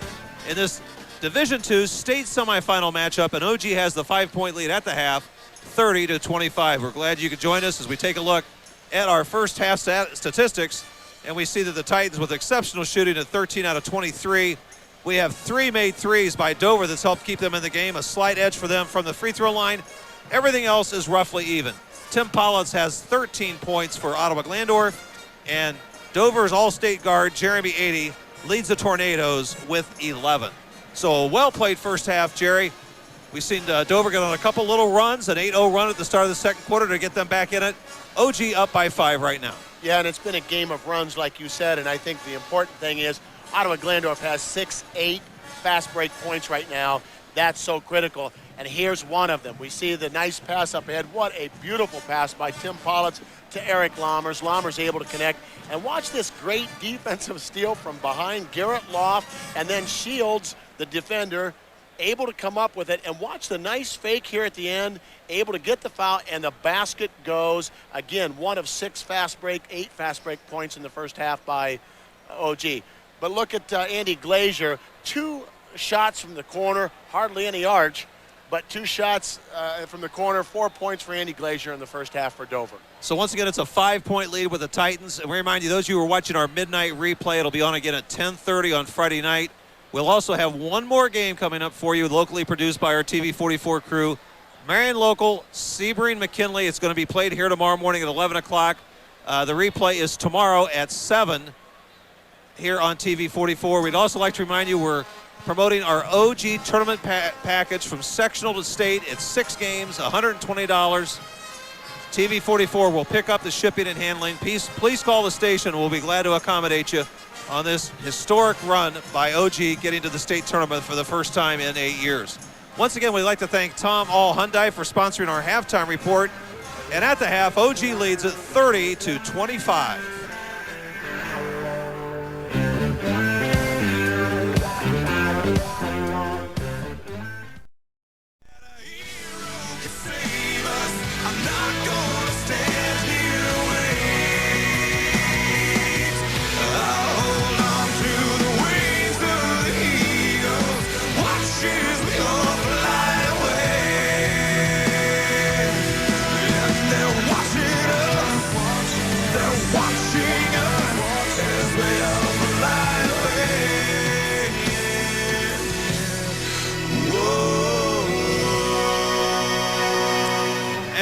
in this Division II state semifinal matchup, and OG has the 5-point lead at the half, 30-25. We're glad you could join us as we take a look at our first half statistics. And we see that the Titans, with exceptional shooting at 13 out of 23, we have 3 made threes by Dover that's helped keep them in the game, a slight edge for them from the free throw line. Everything else is roughly even. Tim Politz has 13 points for Ottawa-Glandorf, and Dover's all-state guard, Jeremy 80, leads the Tornadoes with 11. So a well-played first half, Jerry. We've seen Dover get on a couple little runs, an 8-0 run at the start of the second quarter to get them back in it. OG up by 5 right now. Yeah, and it's been a game of runs, like you said, and I think the important thing is Ottawa-Glandorf has 6-8 fast break points right now. That's so critical, and here's one of them. We see the nice pass up ahead. What a beautiful pass by Tim Politz to Eric Lammers. Lammers able to connect, and watch this great defensive steal from behind Garrett Loft, and then Shields, the defender, able to come up with it, and watch the nice fake here at the end, able to get the foul, and the basket goes. Again, 1 of 8 fast break points in the first half by OG. But look at Andy Glazer, 2 shots from the corner, hardly any arch, but 2 shots from the corner, 4 points for Andy Glazer in the first half for Dover. So once again, it's a 5-point lead with the Titans. And we remind you, those of you who are watching our midnight replay, it'll be on again at 10:30 on Friday night. We'll also have one more game coming up for you, locally produced by our TV 44 crew. Marion local, Sebring McKinley. It's going to be played here tomorrow morning at 11 o'clock. The replay is tomorrow at 7 here on TV 44. We'd also like to remind you we're promoting our OG tournament package from sectional to state. It's 6 games, $120. TV 44 will pick up the shipping and handling. Please call the station. We'll be glad to accommodate you on this historic run by OG getting to the state tournament for the first time in 8 years. Once again, we'd like to thank Tom All Hyundai for sponsoring our halftime report. And at the half, OG leads at 30-25.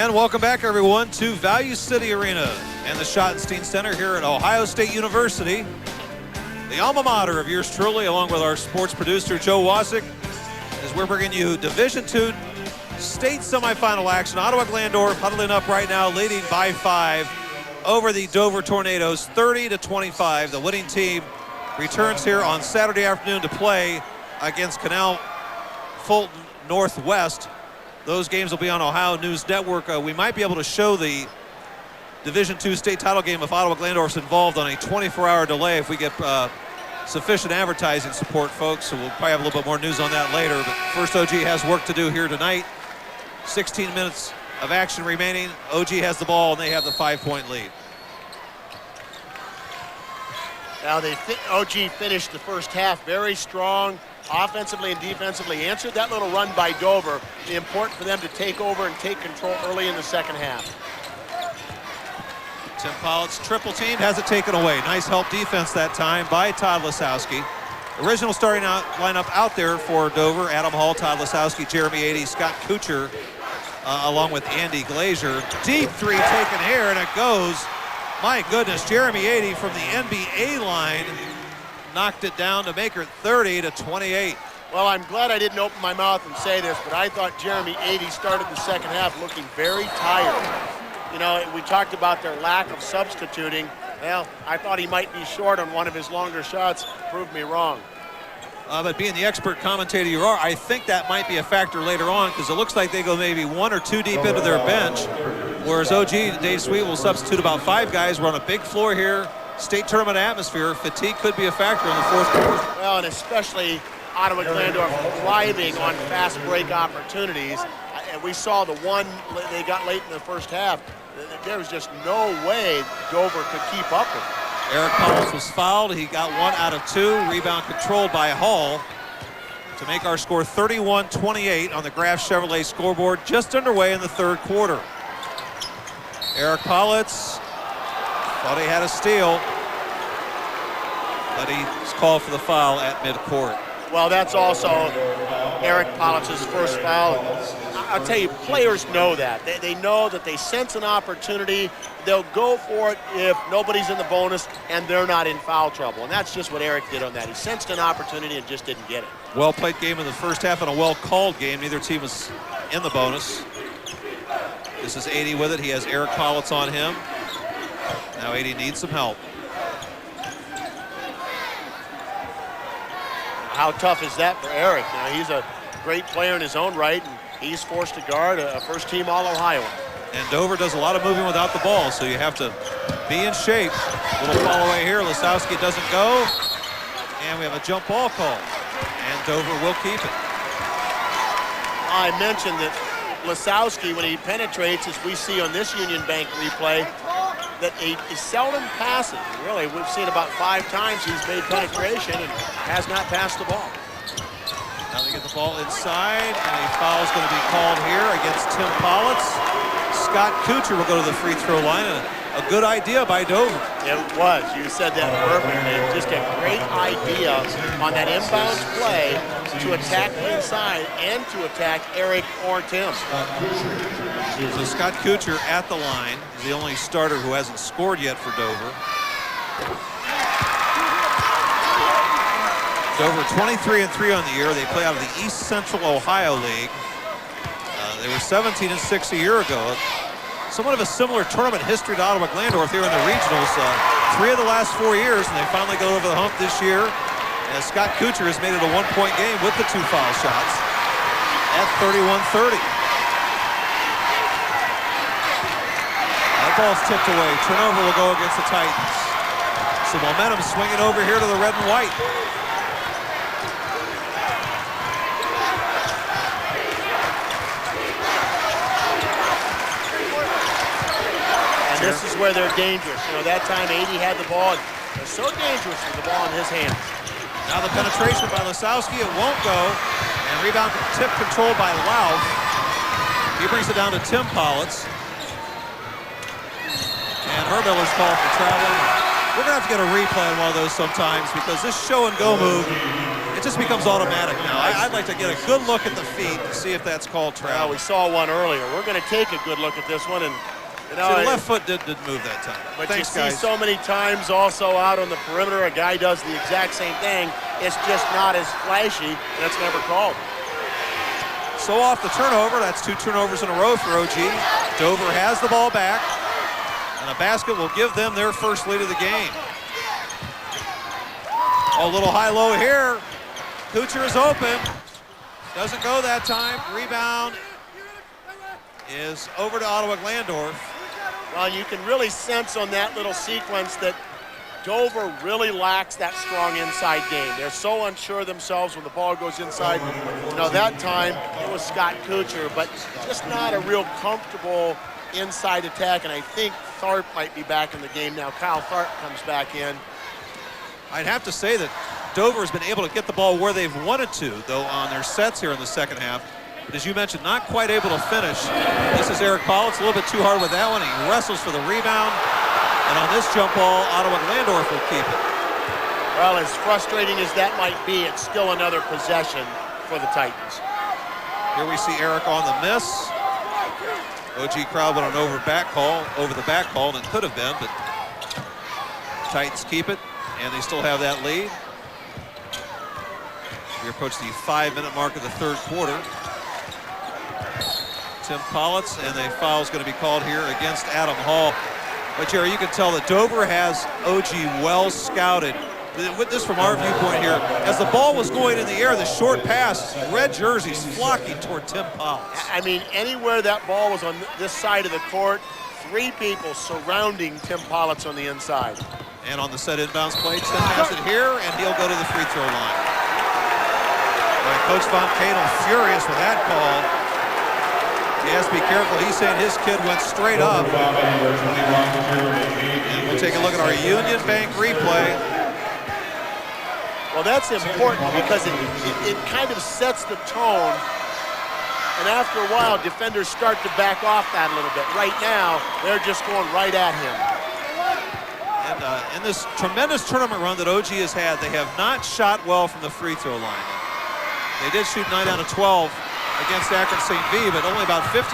And welcome back, everyone, to Value City Arena and the Schottenstein Center here at Ohio State University. The alma mater of yours truly, along with our sports producer, Joe Wasick, as we're bringing you Division II state semifinal action. Ottawa-Glandorf huddling up right now, leading by 5 over the Dover Tornadoes, 30-25. The winning team returns here on Saturday afternoon to play against Canal Fulton Northwest. Those games will be on Ohio News Network. We might be able to show the Division II state title game if Ottawa-Glandorf's involved on a 24-hour delay if we get sufficient advertising support, folks. So we'll probably have a little bit more news on that later. But first, OG has work to do here tonight. 16 minutes of action remaining. OG has the ball, and they have the 5-point lead. Now OG finished the first half very strong, offensively and defensively. Answered that little run by Dover. It's important for them to take over and take control early in the second half. Tim Pollitt's triple team has it taken away. Nice help defense that time by Todd Lisowski. Original starting lineup out there for Dover: Adam Hall, Todd Lisowski, Jeremy Adey, Scott Kuchar, along with Andy Glazier. Deep three taken here, and it goes. My goodness, Jeremy Adey from the NBA line knocked it down to make her 30-28. Well, I'm glad I didn't open my mouth and say this, but I thought Jeremy Adey started the second half looking very tired. You know, we talked about their lack of substituting. Well, I thought he might be short on one of his longer shots. Proved me wrong. But being the expert commentator you are, I think that might be a factor later on, because it looks like they go maybe 1 or 2 deep into their bench, whereas OG, Dave Sweet, will substitute about 5 guys. We're on a big floor here, state tournament atmosphere. Fatigue could be a factor in the fourth quarter. Well, and especially Ottawa-Glandorf thriving on fast break opportunities. And we saw the one they got late in the first half. There was just no way Dover could keep up with it. Eric Collins was fouled. He got 1 out of 2. Rebound controlled by Hall to make our score 31-28 on the Graf Chevrolet scoreboard, just underway in the third quarter. Eric Politz thought he had a steal, but he's called for the foul at midcourt. Well, that's also Eric Politz's first foul. I'll tell you, players know that. They know that they sense an opportunity. They'll go for it if nobody's in the bonus and they're not in foul trouble. And that's just what Eric did on that. He sensed an opportunity and just didn't get it. Well-played game in the first half and a well-called game. Neither team was in the bonus. This is Adey with it. He has Eric Politz on him. Now Adey needs some help. How tough is that for Eric? Now, he's a great player in his own right, and he's forced to guard a first-team All-Ohioan. And Dover does a lot of moving without the ball, so you have to be in shape. Little fall away here. Lisowski doesn't go, and we have a jump ball call, and Dover will keep it. I mentioned that Lisowski, when he penetrates, as we see on this Union Bank replay, that he seldom passes. Really, we've seen about 5 times he's made penetration and has not passed the ball. Now they get the ball inside, and a foul is going to be called here against Tim Politz. Scott Kuchar will go to the free throw line, and a good idea by Dover. It was. You said that perfectly. Just a great idea on that inbounds play to attack inside and to attack Eric or Tim. So Scott Kuchar at the line. He's the only starter who hasn't scored yet for Dover. Dover 23-3 on the year. They play out of the East Central Ohio League. They were 17-6 a year ago. Somewhat of a similar tournament history to Ottawa-Glandorf here in the regionals. 3 of the last 4 years, and they finally go over the hump this year. As Scott Kuchar has made it a 1-point game with the 2 foul shots at 31-30. That ball's tipped away. Turnover will go against the Titans. Some momentum swinging over here to the red and white. This is where they're dangerous. You know, that time Adey had the ball. They're so dangerous with the ball in his hands. Now the penetration by Lisowski, it won't go. And rebound tip controlled by Lauf. He brings it down to Tim Politz. And Hermiller's called for traveling. We're going to have to get a replay on one of those sometimes, because this show and go move, it just becomes automatic now. I'd like to get a good look at the feet to see if that's called travel. We saw one earlier. We're going to take a good look at this one. And you know, the left foot didn't move that time. But Thanks, you see guys. so many times also out on the perimeter, a guy does the exact same thing. It's just not as flashy, and it's never called. So off the turnover, that's 2 turnovers in a row for OG. Dover has the ball back, and a basket will give them their first lead of the game. A little high-low here. Kuchar is open. Doesn't go that time. Rebound is over to Ottawa-Glandorf. Well, you can really sense on that little sequence that Dover really lacks that strong inside game. They're so unsure of themselves when the ball goes inside. You know, that time it was Scott Kuchar, but just not a real comfortable inside attack, and I think Tharp might be back in the game now. Kyle Tharp comes back in. I'd have to say that Dover has been able to get the ball where they've wanted to, though, on their sets here in the second half. But as you mentioned, not quite able to finish. This is Eric Pollitt, a little bit too hard with that one. He wrestles for the rebound. And on this jump ball, Ottawa-Glandorf will keep it. Well, as frustrating as that might be, it's still another possession for the Titans. Here we see Eric on the miss. OG crowd went on over the back call, and it could have been, but Titans keep it, and they still have that lead. We approach the 5-minute mark of the third quarter. Tim Pollitt, and a foul is going to be called here against Adam Hall. But Jerry, you can tell that Dover has OG well scouted. With this from our viewpoint here, as the ball was going in the air, the short pass, red jerseys flocking toward Tim Pollitt. I mean, anywhere that ball was on this side of the court, 3 people surrounding Tim Pollitt on the inside. And on the set inbounds play, Tim has it here, and he'll go to the free throw line. Coach Von Kadel furious with that call. He has to be careful. He's saying his kid went straight up. And we'll take a look at our Union Bank replay. Well, that's important because it kind of sets the tone. And after a while, defenders start to back off that a little bit. Right now, they're just going right at him. And in this tremendous tournament run that OG has had, they have not shot well from the free throw line. They did shoot 9 out of 12 against Akron St. V, but only about 50%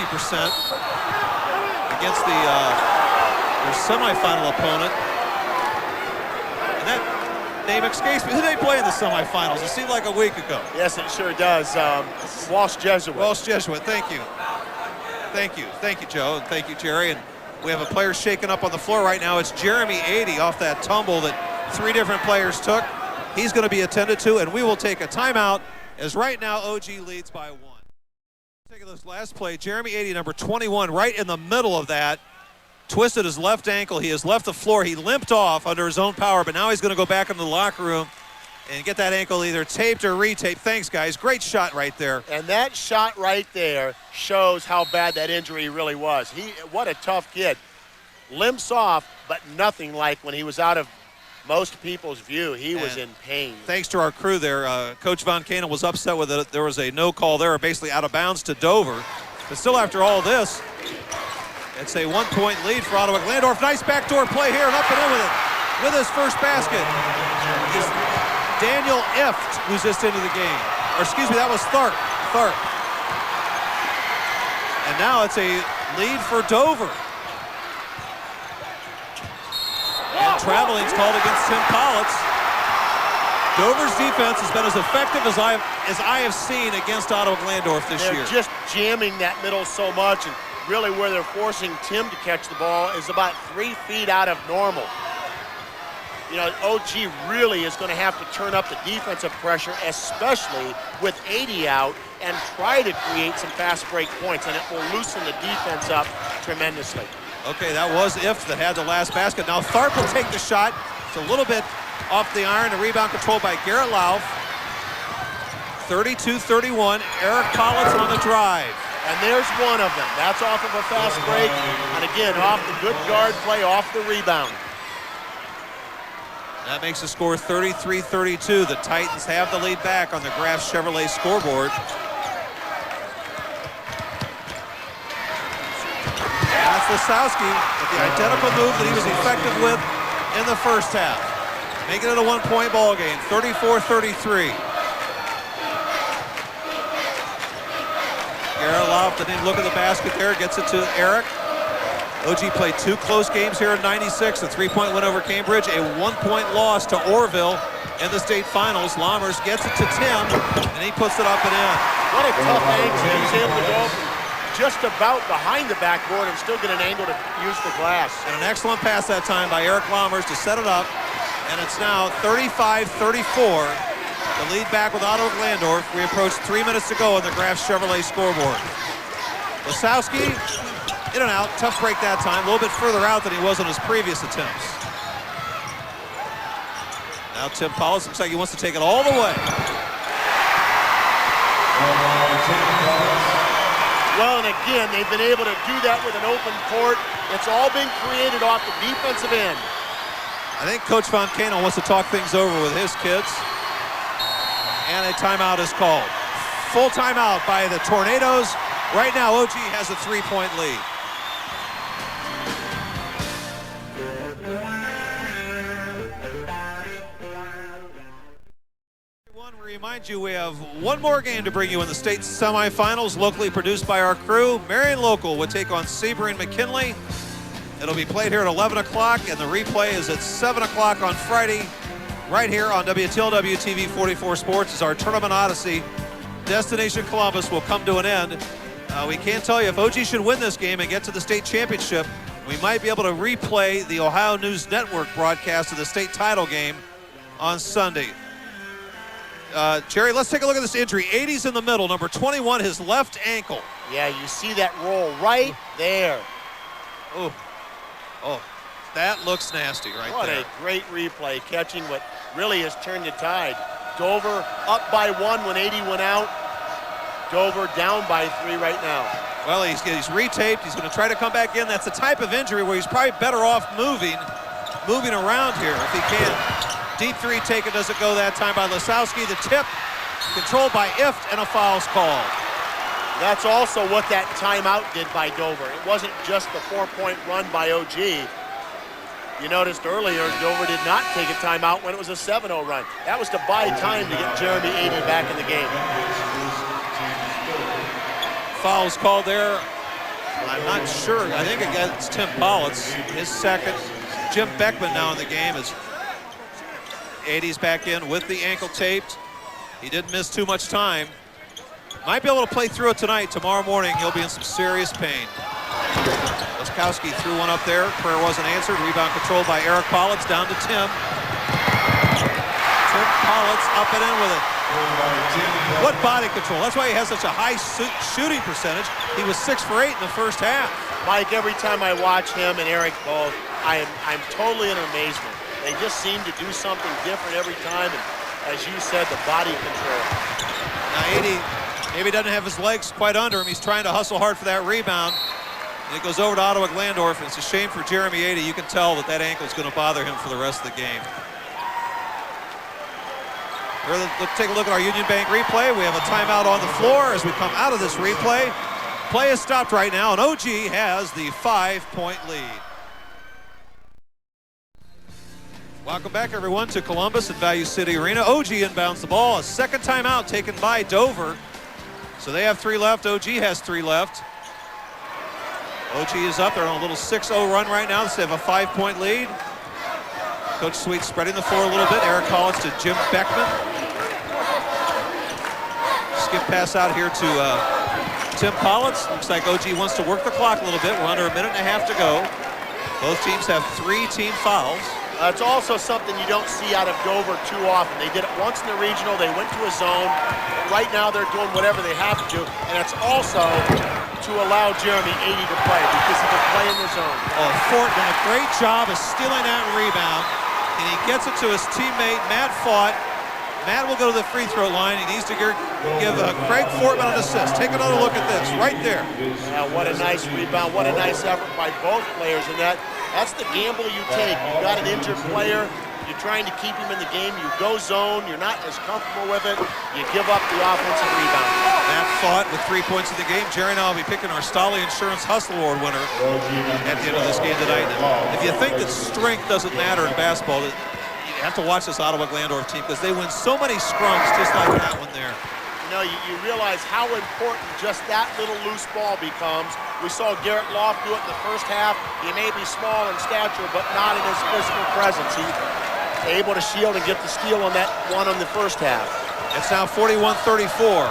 against their semifinal opponent. And that name escapes me. Who did they play in the semifinals? It seemed like a week ago. Yes, it sure does. Walsh Jesuit. Walsh Jesuit, thank you. Thank you, Joe, and thank you, Jerry. And we have a player shaken up on the floor right now. It's Jeremy 80 off that tumble that 3 different players took. He's going to be attended to, and we will take a timeout as right now OG leads by 1. Take a look at this last play. Jeremy 80, number 21, right in the middle of that. Twisted his left ankle. He has left the floor. He limped off under his own power, but now he's going to go back into the locker room and get that ankle either taped or retaped. Thanks, guys. Great shot right there. And that shot right there shows how bad that injury really was. What a tough kid. Limps off, but nothing like when he was out of most people's view. He was in pain. Thanks to our crew there. Coach Von Kadel was upset with it. There was a no call there, basically out of bounds to Dover. But still, after all this, it's a 1-point lead for Ottawa-Glandorf. Nice backdoor play here, and up and in with it. With his first basket is Daniel Ift, who's just into the game. Or excuse me, that was Tharp. And now it's a lead for Dover. And traveling's called against Tim Pollitt. Dover's defense has been as effective as I have seen against Ottawa-Glandorf this year. They're just jamming that middle so much, and really where they're forcing Tim to catch the ball is about 3 feet out of normal. You know, OG really is going to have to turn up the defensive pressure, especially with 80 out, and try to create some fast break points, and it will loosen the defense up tremendously. Okay, that was Ift that had the last basket. Now Tharp will take the shot. It's a little bit off the iron. The rebound controlled by Garrett Lauf. 32-31. Eric Pollitt on the drive. And there's one of them. That's off of a fast break. And again, off the good guard play, off the rebound. That makes the score 33-32. The Titans have the lead back on the Graff Chevrolet scoreboard. That's Lisowski with the identical move that he was effective with in the first half. Making it a 1-point ball game, 34-33. off. Didn't even look at the basket there. Gets it to Eric. OG played 2 close games here in '96. A 3-point win over Cambridge. A 1-point loss to Orville in the state finals. Lammers gets it to Tim, and he puts it up and in. What a tough angle. He was able to go just about behind the backboard and still get an angle to use the glass. And an excellent pass that time by Eric Lammers to set it up. And it's now 35-34. The lead back with Ottawa-Glandorf. We approach 3 minutes to go on the Graf Chevrolet scoreboard. Lisowski, in and out. Tough break that time. A little bit further out than he was on his previous attempts. Now Tim Paulus looks like he wants to take it all the way. Well, and again, they've been able to do that with an open court. It's all been created off the defensive end. I think Coach Foncano wants to talk things over with his kids. And a timeout is called. Full timeout by the Tornadoes. Right now, OG has a 3-point lead. We remind you we have one more game to bring you in the state semifinals, locally produced by our crew. Marion Local would take on Sebring McKinley. It'll be played here at 11 o'clock, and the replay is at 7 o'clock on Friday, right here on WTLW TV 44 Sports. As our tournament odyssey, Destination Columbus, will come to an end. We can't tell you if OG should win this game and get to the state championship, we might be able to replay the Ohio News Network broadcast of the state title game on Sunday. Jerry, let's take a look at this injury. 80's in the middle, number 21, his left ankle. Yeah, you see that roll right there. Oh, that looks nasty right what there. What a great replay, catching what really has turned the tide. Dover up by 1 when 80 went out. Dover down by 3 right now. Well, he's retaped. He's going to try to come back in. That's the type of injury where he's probably better off moving around here if he can. Deep 3 taken, doesn't go that time by Lisowski. The tip controlled by Ift, and a foul's called. That's also what that timeout did by Dover. It wasn't just the 4-point run by OG. You noticed earlier, Dover did not take a timeout when it was a 7-0 run. That was to buy time to get Jeremy 80 back in the game. Foul's called there. I'm not sure. I think against Tim Politz, his second. Jim Beckman now in the game is 80's back in with the ankle taped. He didn't miss too much time. Might be able to play through it tonight. Tomorrow morning, he'll be in some serious pain. Liskowski threw one up there. Prayer wasn't answered. Rebound controlled by Eric Politz. Down to Tim. Tim Politz up and in with it. What body control. That's why he has such a high shooting percentage. He was 6 for 8 in the first half. Mike, every time I watch him and Eric both, I'm totally in amazement. They just seem to do something different every time, and as you said, the body control. Now 80 maybe doesn't have his legs quite under him. He's trying to hustle hard for that rebound. And it goes over to Ottawa-Glandorf, and it's a shame for Jeremy 80. You can tell that ankle is going to bother him for the rest of the game. Let's take a look at our Union Bank replay. We have a timeout on the floor as we come out of this replay. Play is stopped right now, and OG has the 5-point lead. Welcome back, everyone, to Columbus at Value City Arena. OG inbounds the ball. A second timeout taken by Dover. So they have 3 left. OG has 3 left. OG is up. They're on a little 6-0 run right now. They have a 5-point lead. Coach Sweet spreading the floor a little bit. Eric Collins to Jim Beckman. Skip pass out here to Tim Politz. Looks like OG wants to work the clock a little bit. We're under a minute and a half to go. Both teams have 3 team fouls. It's also something you don't see out of Dover too often. They did it once in the regional. They went to a zone. Right now they're doing whatever they have to do. And it's also to allow Jeremy 80 to play because he can play in the zone. Oh, Fort done a great job of stealing that rebound. And he gets it to his teammate, Matt Fought. Matt will go to the free throw line. He needs to give Craig Fortman an assist. Take another look at this, right there. Yeah, what a nice rebound. What a nice effort by both players. And that's the gamble you take. You've got an injured player. You're trying to keep him in the game. You go zone. You're not as comfortable with it. You give up the offensive rebound. Matt Fought with 3 points in the game. Jerry and I will be picking our Stolly Insurance Hustle Award winner at the end of this game tonight. If you think that strength doesn't matter in basketball, you have to watch this Ottawa-Glandorf team because they win so many scrums just like that one there. You know, you realize how important just that little loose ball becomes. We saw Garrett Loft do it in the first half. He may be small in stature, but not in his physical presence. He's able to shield and get the steal on that one on the first half. It's now 41-34.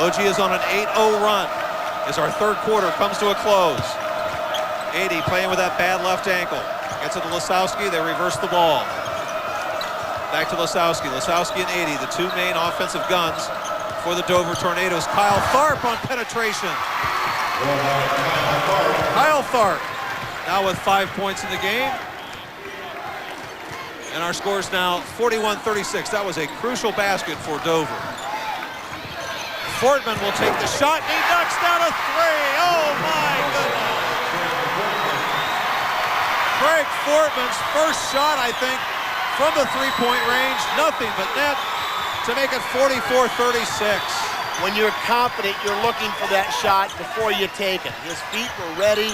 OG is on an 8-0 run as our third quarter comes to a close. 80 playing with that bad left ankle. Gets it to Lisowski, they reverse the ball. Back to Lisowski. Lisowski and 80, the two main offensive guns for the Dover Tornadoes. Kyle Tharp on penetration. Kyle Tharp now with 5 points in the game. And our score is now 41-36. That was a crucial basket for Dover. Fortman will take the shot, and he knocks down a three. Oh my goodness. Craig Fortman's first shot, I think, from the three-point range. Nothing but net to make it 44-36. When you're confident, you're looking for that shot before you take it. His feet were ready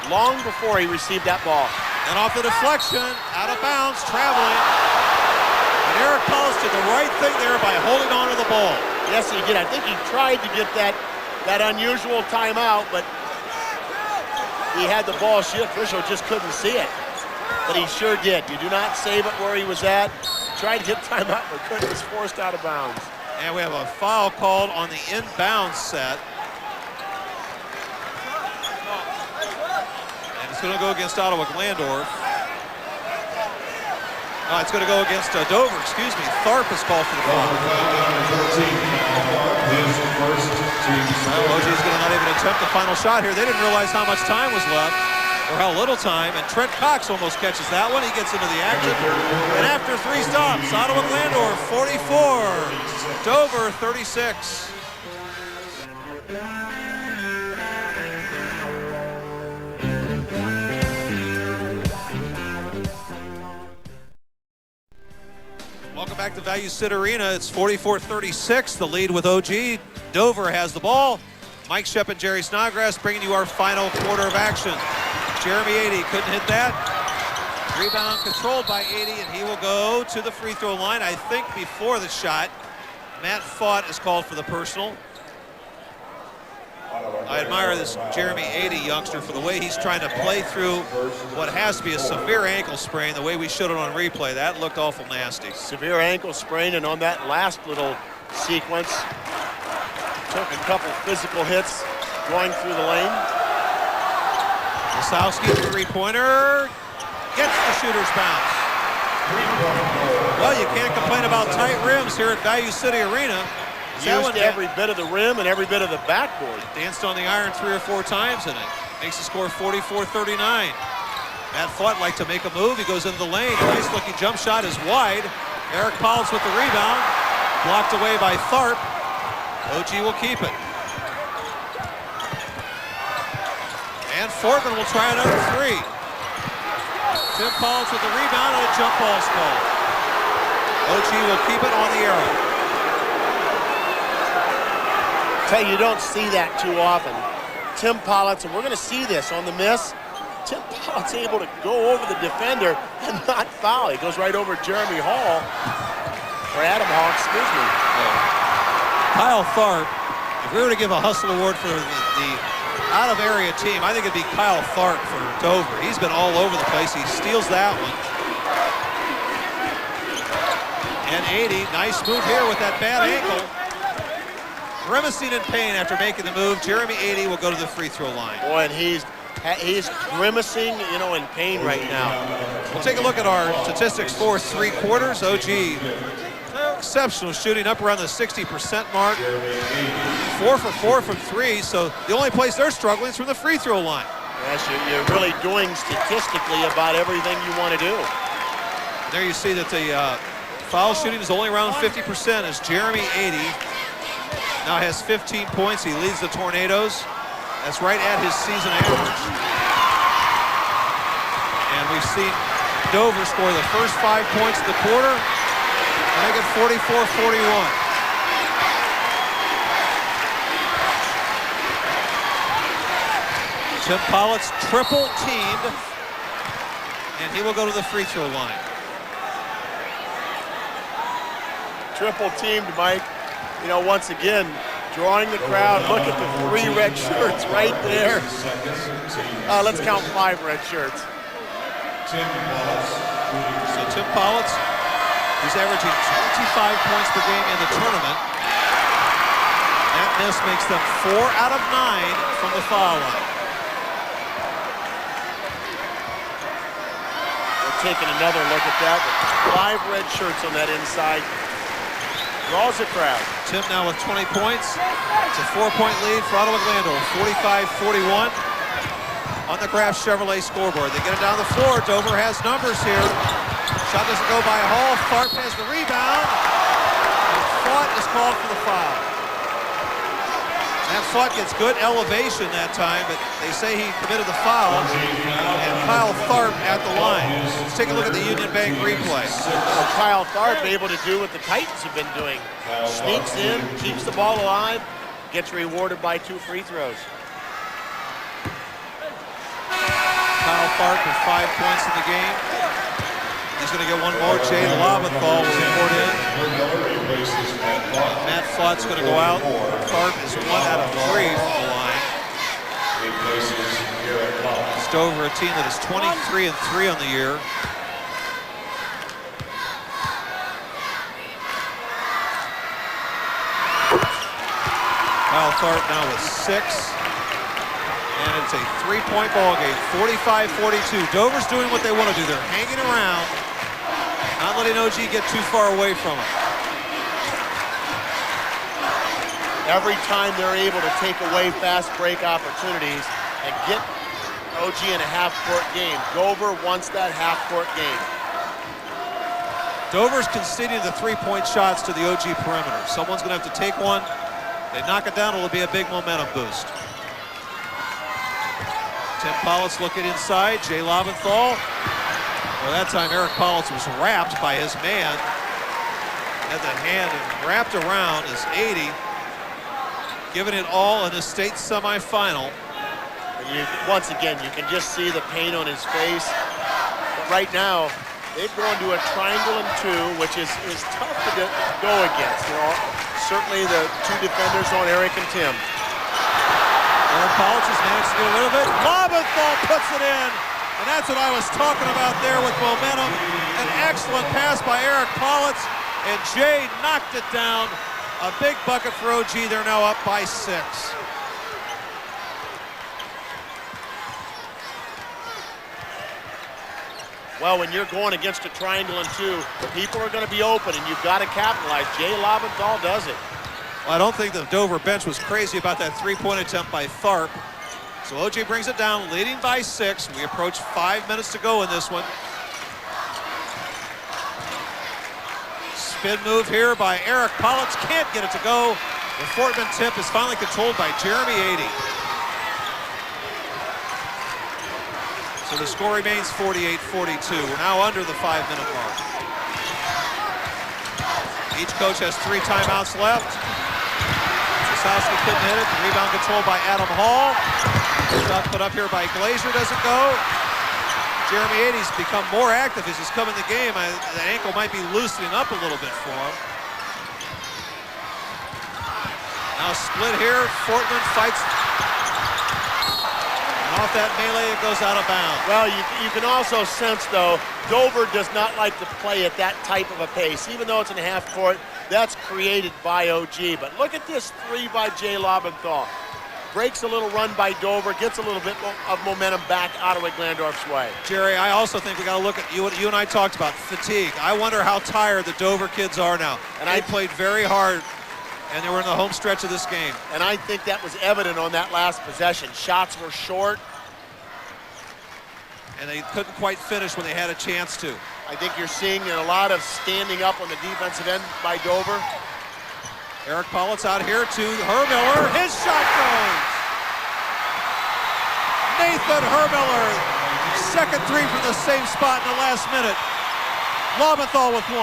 long before he received that ball. And off the deflection, out of bounds, traveling. And Eric Pauls did the right thing there by holding on to the ball. Yes, he did. I think he tried to get that unusual timeout, but he had the ball. The official just couldn't see it. But he sure did. You do not save it where he was at. Tried to get timeout, but couldn't. Was forced out of bounds. And we have a foul called on the inbound set. And it's going to go against Ottawa-Glandorf. It's going to go against Dover, excuse me. Tharp is called for the foul. Well, OG's going to not even attempt the final shot here. They didn't realize how much time was left, or how little time, and Trent Cox almost catches that one. He gets into the action. And after three stops, Ottawa-Glandorf 44, Dover 36. Welcome back to Value City Arena. It's 44-36, the lead with OG. Dover has the ball. Mike Shep and Jerry Snodgrass bringing you our final quarter of action. Jeremy 80 couldn't hit that. Rebound controlled by 80, and he will go to the free throw line. I think before the shot, Matt Fought is called for the personal. I admire this Jeremy 80 youngster for the way he's trying to play through what has to be a severe ankle sprain, the way we showed it on replay. That looked awful nasty. Severe ankle sprain, and on that last little sequence, took a couple physical hits going through the lane. Lisowski, three-pointer, gets the shooter's bounce. Well, you can't complain about tight rims here at Value City Arena. Used every bit of the rim and every bit of the backboard. Danced on the iron 3 or 4 times, and it makes the score 44-39. Matt Fought like to make a move. He goes into the lane. Nice-looking jump shot is wide. Eric Pauls with the rebound. Blocked away by Tharp. OG will keep it. And Fortman will try another three. Tim Pauls with the rebound, and a jump ball's called. OG will keep it on the arrow. You don't see that too often. Tim Pollitt's, and we're going to see this on the miss. Tim Pollitt's able to go over the defender and not foul. He goes right over Jeremy Hall, or Adam Hall, excuse me. Kyle Tharp, if we were to give a hustle award for the out-of-area team, I think it'd be Kyle Tharp for Dover. He's been all over the place. He steals that one. And 80, nice move here with that bad ankle. Grimacing in pain after making the move. Jeremy 80 will go to the free throw line. Boy, and he's grimacing, in pain right now. We'll take a look at our statistics for three quarters. OG, exceptional shooting, up around the 60% mark. 4 for 4 from 3, so the only place they're struggling is from the free throw line. Yes, you're really doing statistically about everything you want to do. There you see that the foul shooting is only around 50% as Jeremy 80 now has 15 points. He leads the Tornadoes. That's right at his season average. And we've seen Dover score the first 5 points of the quarter, make it 44-41. Tim Pollitt's triple teamed, and he will go to the free throw line. Triple teamed, Mike. You know, once again, drawing the crowd. Look at the 3 red shirts right there. Let's count 5 red shirts. So Tim Politz, who's averaging 25 points per game in the tournament. That miss makes them 4 out of 9 from the foul line. We're taking another look at that. 5 red shirts on that inside. Draws the crowd. Tim now with 20 points. It's a 4-point lead for Ottawa-Glandorf, 45-41 on the Kraft Chevrolet scoreboard. They get it down the floor. Dover has numbers here. Shot doesn't go by Hall. Tharp has the rebound. And Fought is called for the foul. That Fought gets good elevation that time, but they say he committed the foul. And Kyle Tharp at the line. Let's take a look at the Union Bank replay. Kyle Tharp able to do what the Titans have been doing. Sneaks in, keeps the ball alive, gets rewarded by 2 free throws. Kyle Tharp with 5 points in the game. He's going to get one more. Jay Lobenthal will report in. Matt Flott's going to go out. Tharp is 1 out of 3 from the line. It's Dover, a team that is 23-3 on the year. Kyle Tharp now with 6. And it's a 3-point ball game, 45-42. Dover's doing what they want to do. They're hanging around, not letting OG get too far away from them. Every time they're able to take away fast break opportunities and get OG in a half-court game, Dover wants that half-court game. Dover's conceding the 3-point shots to the OG perimeter. Someone's going to have to take one. They knock it down, it'll be a big momentum boost. Tim Politz looking inside. Jay Lobenthal. Well, that time Eric Politz was wrapped by his man. Had the hand and wrapped around as 80. Giving it all in the state semifinal. And once again, you can just see the pain on his face. But right now, they've gone to a triangle and 2, which is tough to go against. You know, certainly the 2 defenders on Eric and Tim. Eric Politz has managed to get rid of it. Lobenthal puts it in. And that's what I was talking about there with momentum. An excellent pass by Eric Politz. And Jay knocked it down. A big bucket for OG. They're now up by 6. Well, when you're going against a triangle and 2, people are going to be open, and you've got to capitalize. Jay Lobenthal does it. Well, I don't think the Dover bench was crazy about that 3-point attempt by Tharp. So OG brings it down, leading by 6. We approach 5 minutes to go in this one. Spin move here by Eric Politz. Can't get it to go. The Fortman tip is finally controlled by Jeremy 80. So the score remains 48-42. We're now under the 5-minute mark. Each coach has 3 timeouts left. Sosowski couldn't hit it. The rebound controlled by Adam Hall. Shot put up here by Glazier doesn't go. Jeremy 80's become more active as he's come in the game. The ankle might be loosening up a little bit for him. Now split here. Fortman fights. And off that melee, it goes out of bounds. Well, you can also sense, though, Dover does not like to play at that type of a pace. Even though it's in half court, that's created by OG. But look at this 3 by Jay Lobenthal. Breaks a little run by Dover, gets a little bit of momentum back Ottawa-Glandorf's way. Jerry, I also think we got to look at what you and I talked about, fatigue. I wonder how tired the Dover kids are now. And they played very hard, and they were in the home stretch of this game. And I think that was evident on that last possession. Shots were short. And they couldn't quite finish when they had a chance to. I think you're seeing a lot of standing up on the defensive end by Dover. Eric Politz out here to Hermiller. His shot goes. Nathan Hermiller, second 3 from the same spot in the last minute. Lobenthal with 1,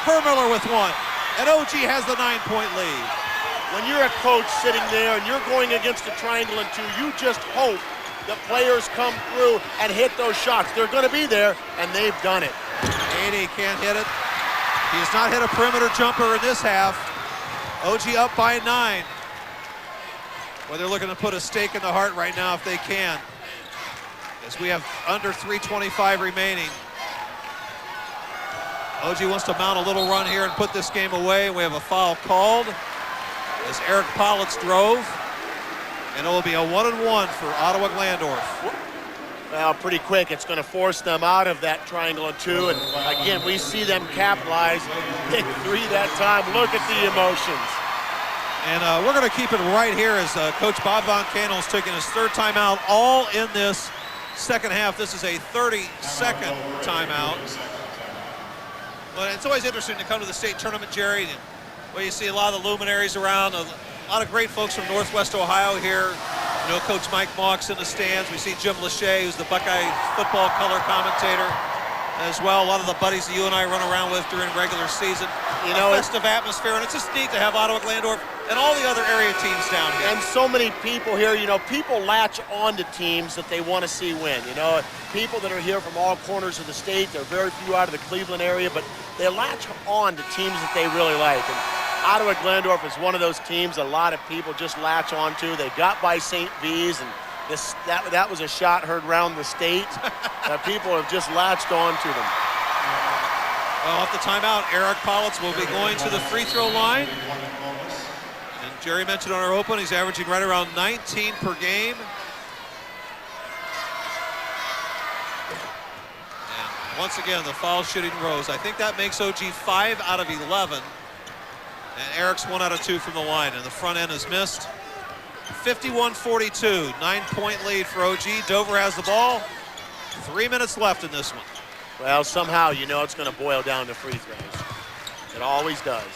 Hermiller with 1, and OG has the 9-point lead. When you're a coach sitting there and you're going against a triangle and 2, you just hope the players come through and hit those shots. They're going to be there, and they've done it. 80 can't hit it. He has not hit a perimeter jumper in this half. OG up by 9. Well, they're looking to put a stake in the heart right now if they can, as we have under 3:25 remaining. OG wants to mount a little run here and put this game away. We have a foul called as Eric Politz drove, and it will be a 1-and-1 for Ottawa-Glandorf. Well, pretty quick. It's going to force them out of that triangle and 2. And again, we see them capitalize. Pick 3 that time. Look at the emotions. And we're going to keep it right here as Coach Bob Von Canel is taking his 3rd timeout all in this second half. This is a 30-second timeout. But it's always interesting to come to the state tournament, Jerry, where you see a lot of the luminaries around, a lot of great folks from Northwest Ohio here. You know, Coach Mike Mox in the stands. We see Jim Lachey, who's the Buckeye football color commentator as well. A lot of the buddies that you and I run around with during regular season. You know, festive atmosphere, and it's just neat to have Ottawa-Glandorf and all the other area teams down here. And so many people here, you know, people latch on to teams that they want to see win. You know, people that are here from all corners of the state, there are very few out of the Cleveland area, but they latch on to teams that they really like. And Ottawa-Glandorf is one of those teams a lot of people just latch on to. They got by St. V's, and that was a shot heard around the state. People have just latched on to them. Well, off the timeout, Eric Politz will be going to the free throw line. And Jerry mentioned on our open, he's averaging right around 19 per game. And once again, the foul shooting rose. I think that makes OG 5 out of 11. And Eric's 1 out of 2 from the line, and the front end is missed. 51-42, 9-point lead for OG. Dover has the ball. 3 minutes left in this one. Well, somehow you know it's going to boil down to free throws. It always does.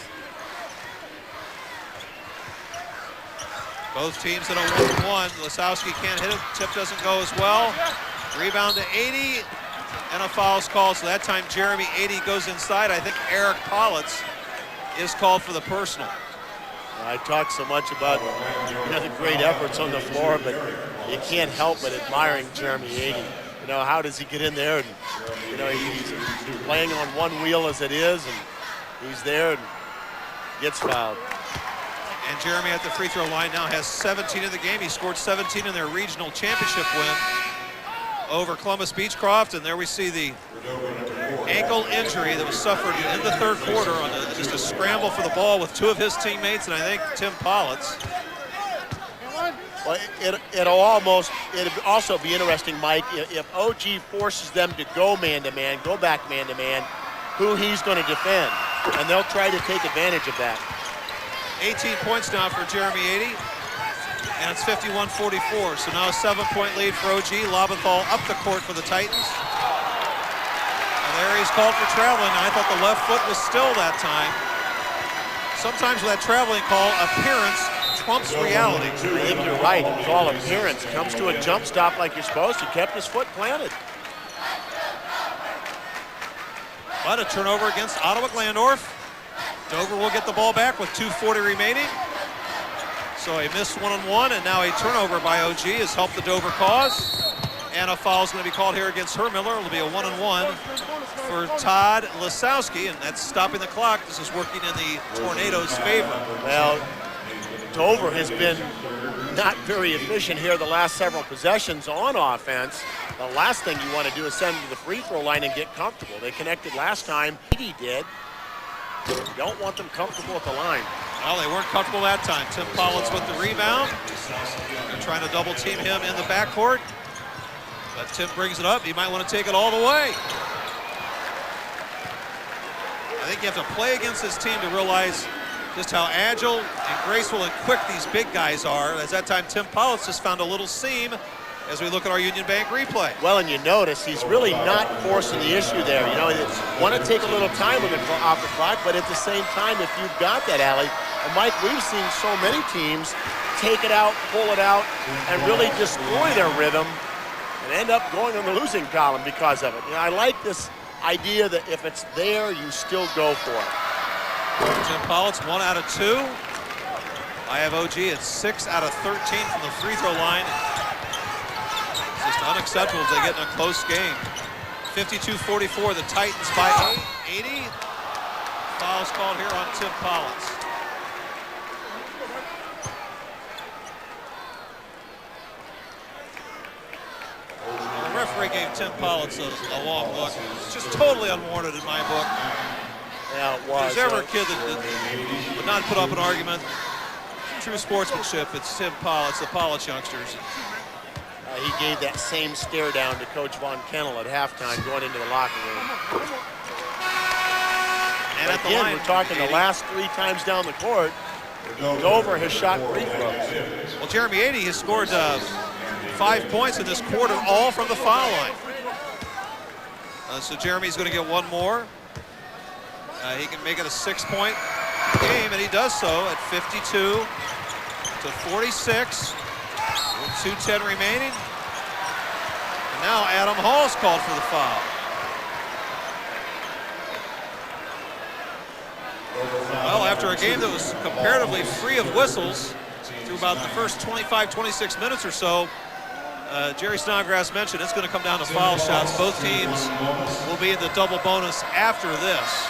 Both teams in a 1-1. Lisowski can't hit it. Tip doesn't go as well. Rebound to 80, and a foul's called. So that time Jeremy 80 goes inside. I think Eric Politz is called for the personal. I talk so much about the great efforts on the floor, but you can't help but admiring Jeremy 80. You know, how does he get in there? And, you know, he's playing on one wheel as it is, and he's there and gets fouled. And Jeremy at the free throw line now has 17 in the game. He scored 17 in their regional championship win over Columbus Beechcroft, and there we see the ankle injury that was suffered in the 3rd quarter on just a scramble for the ball with 2 of his teammates, and I think Tim Politz. Well, it'll also be interesting, Mike, if OG forces them to go man-to-man, go back man-to-man, who he's going to defend, and they'll try to take advantage of that. 18 points now for Jeremy 80, and it's 51-44, so now a 7-point lead for OG. Lobenthal up the court for the Titans. And there he's called for traveling. I thought the left foot was still that time. Sometimes with that traveling call, appearance trumps reality. I think you're right. It was all appearance. Comes to a jump stop like you're supposed to. Kept his foot planted. But a turnover against Ottawa-Glandorf. Dover will get the ball back with 2:40 remaining. So a missed 1-on-1, and now a turnover by OG has helped the Dover cause. And a foul is going to be called here against Hermiller. It'll be a 1-on-1 for Todd Lisowski, and that's stopping the clock. This is working in the Tornadoes' favor. Well, Dover has been not very efficient here the last several possessions on offense. The last thing you want to do is send them to the free throw line and get comfortable. They connected last time. He did. You don't want them comfortable at the line. Well, they weren't comfortable that time. Tim Politz with the rebound. They're trying to double team him in the backcourt. But Tim brings it up. He might want to take it all the way. I think you have to play against this team to realize just how agile and graceful and quick these big guys are. As that time, Tim Politz just found a little seam as we look at our Union Bank replay. Well, and you notice he's really not forcing the issue there. You know, you want to take a little time off the clock, but at the same time, if you've got that alley, and Mike, we've seen so many teams take it out, pull it out, and really destroy their rhythm and end up going on the losing column because of it. You know, I like this idea that if it's there, you still go for it. Tim Politz, 1 out of 2. I have OG at 6 out of 13 from the free throw line. It's just unacceptable as they get in a close game. 52-44, the Titans by 80. Foul's called here on Tim Politz. referee gave Tim Politz a long look. It's just totally unwarranted in my book. Yeah, it If was. there's ever a kid that would not put up an argument, true sportsmanship, it's Tim Politz, the Politz youngsters. He gave that same stare down to Coach Von Kennel at halftime going into the locker room. And at the again, line, we're talking the last 3 times down the court, Dover has shot free throws. well, Jeremy 80 has scored 5 points in this quarter, all from the foul line. So Jeremy's going to get one more. He can make it a 6-point game, and he does so at 52 to 46 with 2:10 remaining. And now Adam Hall's called for the foul. Well, after a game that was comparatively free of whistles through about the first 25, 26 minutes or so, Jerry Snodgrass mentioned it's going to come down to foul shots. Both teams will be in the double bonus after this.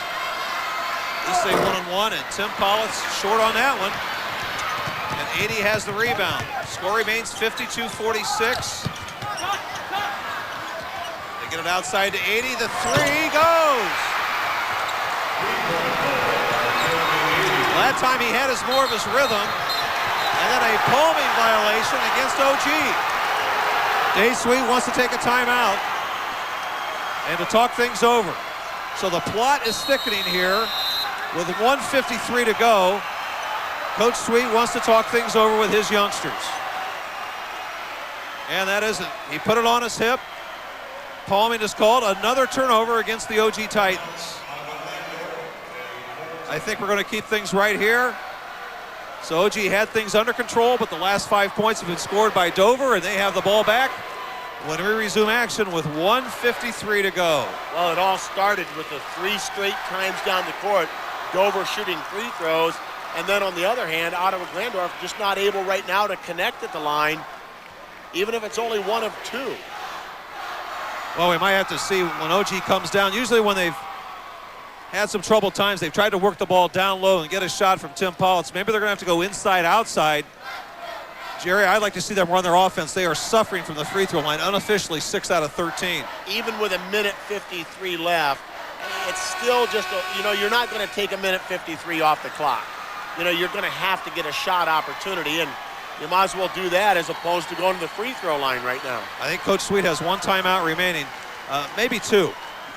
They stay 1-1, and Tim Politz short on that one. And 80 has the rebound. Score remains 52-46. They get it outside to 80. The three goes. Well, that time he had more of his rhythm. And then a palming violation against OG. Dave Sweet wants to take a timeout and to talk things over. So the plot is thickening here with 1:53 to go. Coach Sweet wants to talk things over with his youngsters. And that isn't. He put it on his hip. Palming is called. Another turnover against the OG Titans. I think we're going to keep things right here. So OG had things under control, but the last 5 points have been scored by Dover, and they have the ball back when we resume action with 1:53 to go. Well, it all started with the 3 straight times down the court, Dover shooting free throws, and then on the other hand, Ottawa-Glandorf just not able right now to connect at the line, even if it's only 1 of 2. Well, we might have to see when OG comes down. Usually when they've had some troubled times, they've tried to work the ball down low and get a shot from Tim Politz. Maybe they're going to have to go inside, outside. Jerry, I'd like to see them run their offense. They are suffering from the free throw line, unofficially 6 out of 13. Even with 1:53 left, it's still just, you're not going to take 1:53 off the clock. You're going to have to get a shot opportunity, and you might as well do that as opposed to going to the free throw line right now. I think Coach Sweet has 1 timeout remaining, maybe 2.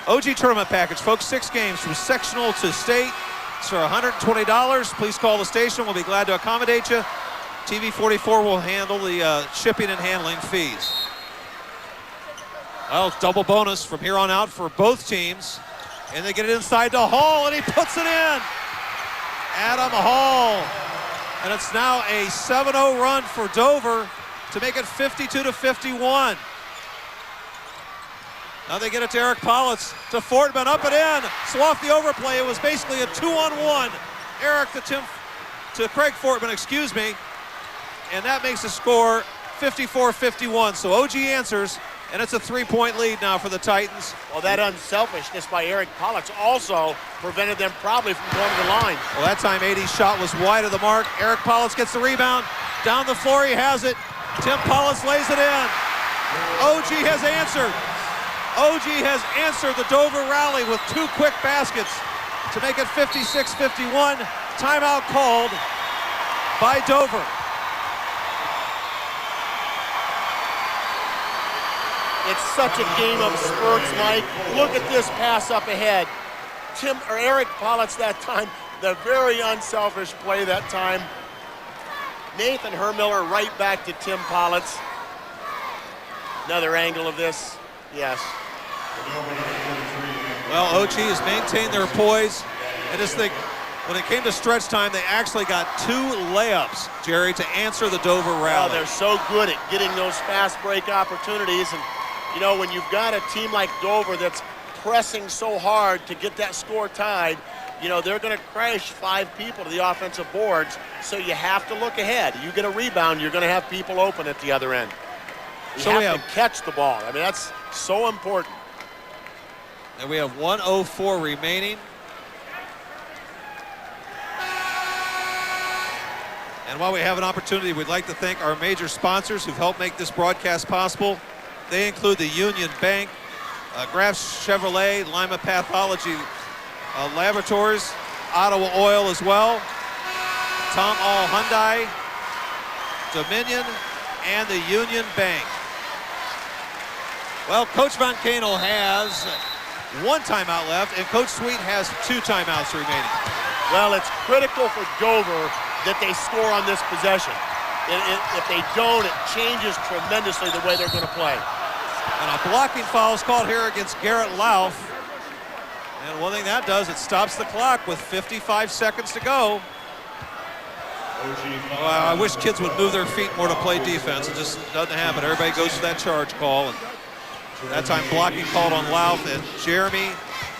OG tournament package, folks, 6 games from sectional to state. It's for $120. Please call the station. We'll be glad to accommodate you. TV 44 will handle the shipping and handling fees. Well, double bonus from here on out for both teams. And they get it inside to Hall, and he puts it in. Adam Hall. And it's now a 7-0 run for Dover to make it 52-51. Now they get it to Eric Politz, to Fortman, up and in. So off the overplay, it was basically a 2-on-1. Eric to Craig Fortman, excuse me. And that makes the score 54-51. So OG answers, and it's a 3-point lead now for the Titans. Well, that unselfishness by Eric Politz also prevented them probably from going to the line. Well, that time 80's shot was wide of the mark. Eric Politz gets the rebound. Down the floor, he has it. Tim Politz lays it in. OG has answered. OG has answered the Dover rally with 2 quick baskets to make it 56-51. Timeout called by Dover. It's such a game of spurts, Mike. Look at this pass up ahead. Eric Politz that time, the very unselfish play that time. Nathan Hermiller right back to Tim Politz. Another angle of this, yes. Well, OG has maintained their poise. I just think when it came to stretch time, they actually got 2 layups, Jerry, to answer the Dover rally. Well, they're so good at getting those fast break opportunities. And, when you've got a team like Dover that's pressing so hard to get that score tied, they're going to crash 5 people to the offensive boards. So you have to look ahead. You get a rebound, you're going to have people open at the other end. You have to catch the ball. I mean, that's so important. And we have 1:04 remaining. And while we have an opportunity, we'd like to thank our major sponsors who've helped make this broadcast possible. They include the Union Bank, Graf Chevrolet, Lima Pathology Laboratories, Ottawa Oil as well, Tom All Hyundai, Dominion, and the Union Bank. Well, Coach Von Kanel has 1 timeout left, and Coach Sweet has 2 timeouts remaining. Well, it's critical for Dover that they score on this possession. If they don't, it changes tremendously the way they're going to play. And a blocking foul is called here against Garrett Lauf. And one thing that does, it stops the clock with 55 seconds to go. Well, I wish kids would move their feet more to play defense. It just doesn't happen. Everybody goes to that charge call. And that time blocking called on Lauf, and Jeremy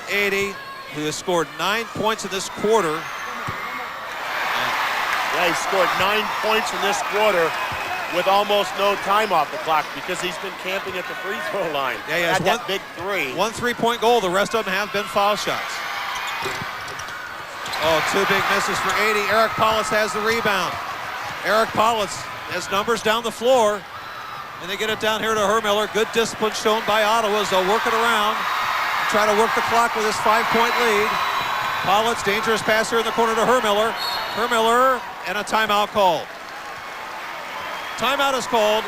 80, who has scored 9 points in this quarter. Yeah, he scored 9 points in this quarter with almost no time off the clock because he's been camping at the free throw line. Yeah, he has that big 3. 1 3-point goal. The rest of them have been foul shots. Oh, 2 big misses for 80. Eric Paulitz has the rebound. Eric Paulitz has numbers down the floor. And they get it down here to Hermiller. Good discipline shown by Ottawa as they'll work it around and try to work the clock with this 5-point lead. Paulitz, dangerous pass here in the corner to Hermiller. Hermiller, and a timeout called. Timeout is called.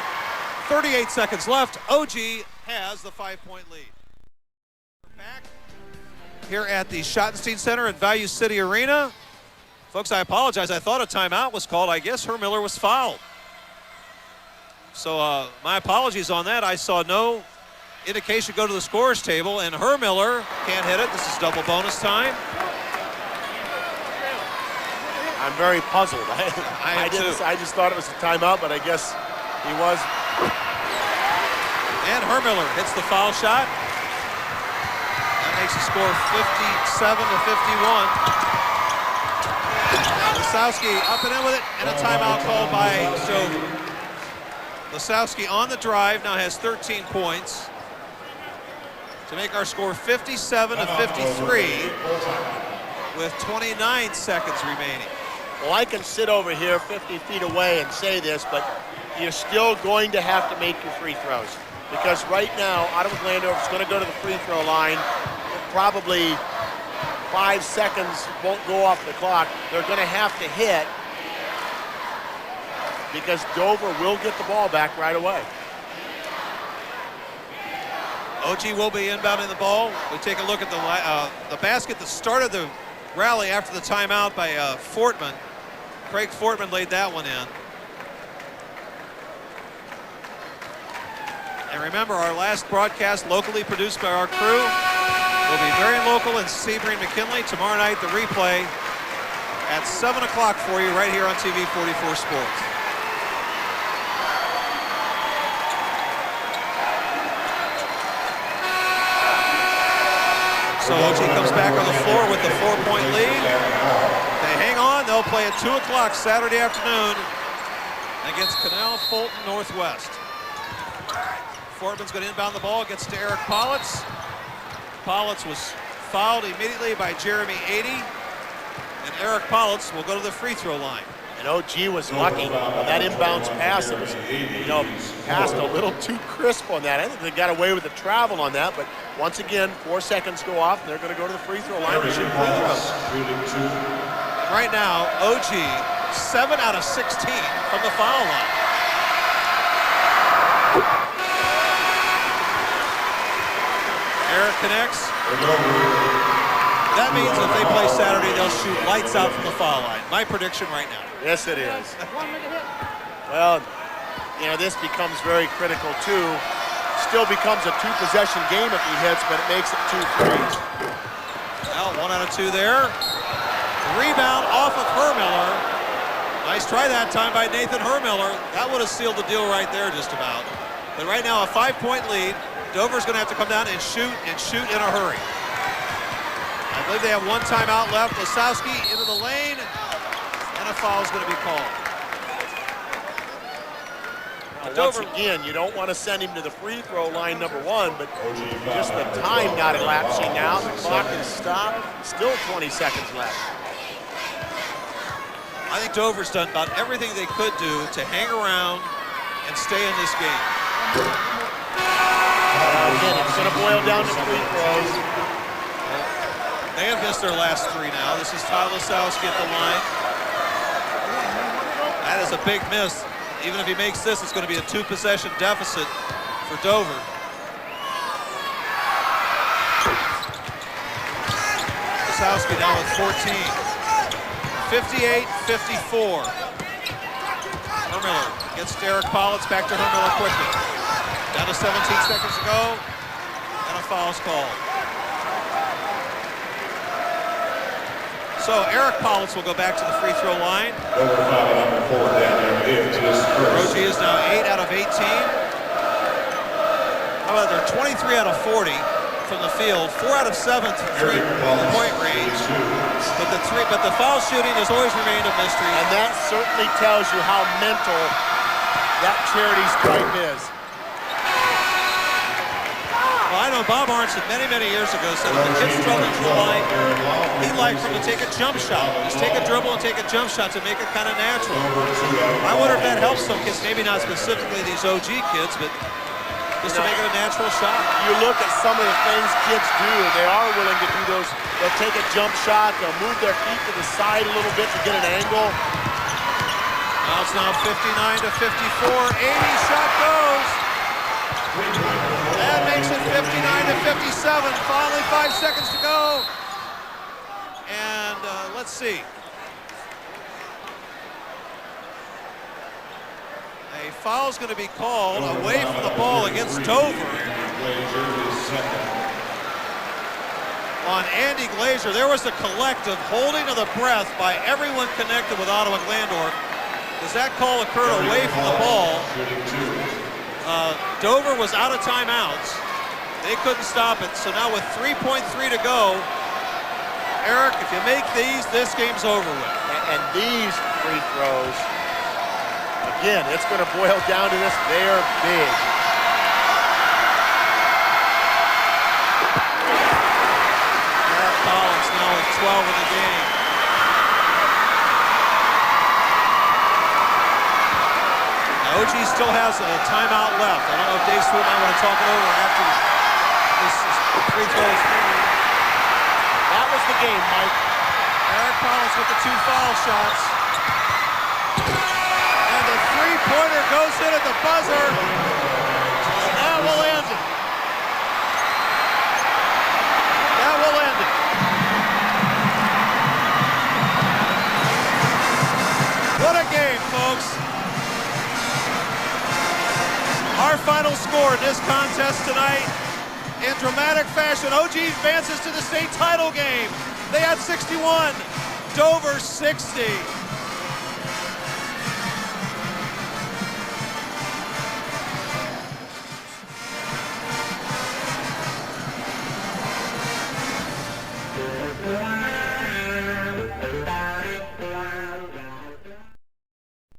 38 seconds left. OG has the 5-point lead. Back here at the Schottenstein Center in Value City Arena. Folks, I apologize. I thought a timeout was called. I guess Hermiller was fouled. So my apologies on that. I saw no indication go to the scorer's table, and Hermiller can't hit it. This is double bonus time. I'm very puzzled. I just thought it was a timeout, but I guess he was. And Hermiller hits the foul shot. That makes the score 57 to 51. Lisowski up and in with it, and a timeout called by Dover. Lisowski on the drive now has 13 points to make our score 57 to 53 with 29 seconds remaining. Well, I can sit over here 50 feet away and say this, but you're still going to have to make your free throws because right now Ottawa-Glandorf is going to go to the free throw line. Probably 5 seconds won't go off the clock. They're going to have to hit because Dover will get the ball back right away. OG will be inbounding the ball. We take a look at the basket that started the rally after the timeout by Fortman. Craig Fortman laid that one in. And remember, our last broadcast locally produced by our crew will be very local in Sebring, McKinley. Tomorrow night, the replay at 7 o'clock for you right here on TV 44 Sports. So OG comes back on the floor with the 4-point lead. They hang on. They'll play at 2 o'clock Saturday afternoon against Canal Fulton Northwest. Fortman's going to inbound the ball. Gets to Eric Paulitz. Paulitz was fouled immediately by Jeremy 80. And Eric Paulitz will go to the free throw line. And OG was lucky on that inbounds pass. It was, passed a little too crisp on that. I think they got away with the travel on that, but once again, 4 seconds go off, and they're going to go to the free throw line to shoot free throws. Right now, OG, 7 out of 16 from the foul line. Eric connects. That means if they play Saturday, they'll shoot lights out from the foul line. My prediction right now. Yes, it is. Well, this becomes very critical too. Still becomes a 2-possession game if he hits, but it makes it 2 threes. Well, 1 out of 2 there. Rebound off of Hermiller. Nice try that time by Nathan Hermiller. That would have sealed the deal right there just about. But right now, a 5-point lead. Dover's going to have to come down and shoot in a hurry. I believe they have 1 timeout left. Lisowski into the lane, and a foul is going to be called. Once again, you don't want to send him to the free throw line, number 1, but just the time not elapsing now. The clock is stopped. Still 20 seconds left. I think Dover's done about everything they could do to hang around and stay in this game. Again, it's going to boil down to free throws. They have missed their last 3 now. This is Tyler Lisowski at the line. That is a big miss. Even if he makes this, it's going to be a 2-possession deficit for Dover. Lisowski now with 14. 58-54. Hermiller gets Derek Politz, back to Hermiller quickly. Down to 17 seconds to go, and a foul's called. So Eric Politz will go back to the free throw line. Roche is now 8 out of 18. How about they're 23 out of 40 from the field, 4 out of 7 from three-point range. But the foul shooting has always remained a mystery. And that certainly tells you how mental that charity stripe is. Well, I know Bob Arnson many, many years ago said if the kid's struggling to the line, he'd like for him to take a jump shot. Just take a dribble and take a jump shot to make it kind of natural. I wonder if that helps some kids, maybe not specifically these OG kids, but just to make it a natural shot. You look at some of the things kids do, they are willing to do those. They'll take a jump shot, they'll move their feet to the side a little bit to get an angle. Now it's now 59-54, 80 shot goes. That makes it 59-57, finally 5 seconds to go. And let's see. A foul's going to be called away from the ball against Dover. On Andy Glazer, there was a collective holding of the breath by everyone connected with Ottawa-Glandorf, as that call occurred away from the ball. Dover was out of timeouts. They couldn't stop it. So now with 3.3 to go, Eric, if you make these, this game's over with. And these free throws, again, it's going to boil down to this. They are big. Eric Collins now with 12 in the game. Now, OG still has a timeout left. I don't know if Dave Stewart might want to talk it over after this free throws. That was the game, Mike. Eric Collins with the 2 foul shots. And the three-pointer goes in at the buzzer. And that will end it. That will end it. What a game, folks. Our final score in this contest tonight, in dramatic fashion, OG advances to the state title game. They had 61, Dover 60.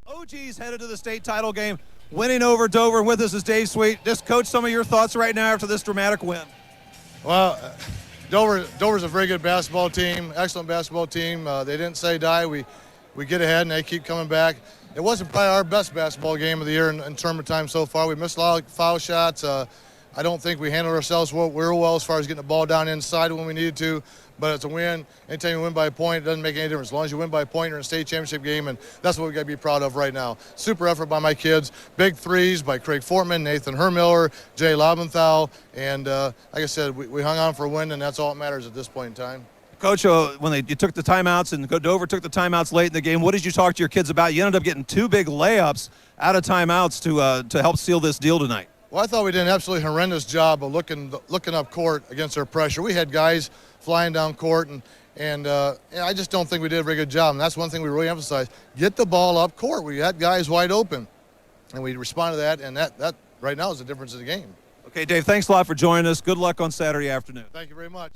OG's headed to the state title game, winning over Dover. With us is Dave Sweet. Just coach, some of your thoughts right now after this dramatic win. Well, Dover's a very good basketball team, excellent basketball team. They didn't say die. We get ahead and they keep coming back. It wasn't probably our best basketball game of the year in tournament time so far. We missed a lot of foul shots. I don't think we handled ourselves real well as far as getting the ball down inside when we needed to, but it's a win. Anytime you win by a point, it doesn't make any difference. As long as you win by a point, you're in a state championship game, and that's what we got to be proud of right now. Super effort by my kids. Big threes by Craig Fortman, Nathan Hermiller, Jay Lobenthal, and like I said, we hung on for a win, and that's all that matters at this point in time. Coach, when you took the timeouts and Dover took the timeouts late in the game, what did you talk to your kids about? You ended up getting 2 big layups out of timeouts to help seal this deal tonight. Well, I thought we did an absolutely horrendous job of looking up court against their pressure. We had guys flying down court, and I just don't think we did a very good job. And that's one thing we really emphasized. Get the ball up court. We had guys wide open, and we responded to that, and that right now is the difference in the game. Okay, Dave, thanks a lot for joining us. Good luck on Saturday afternoon. Thank you very much.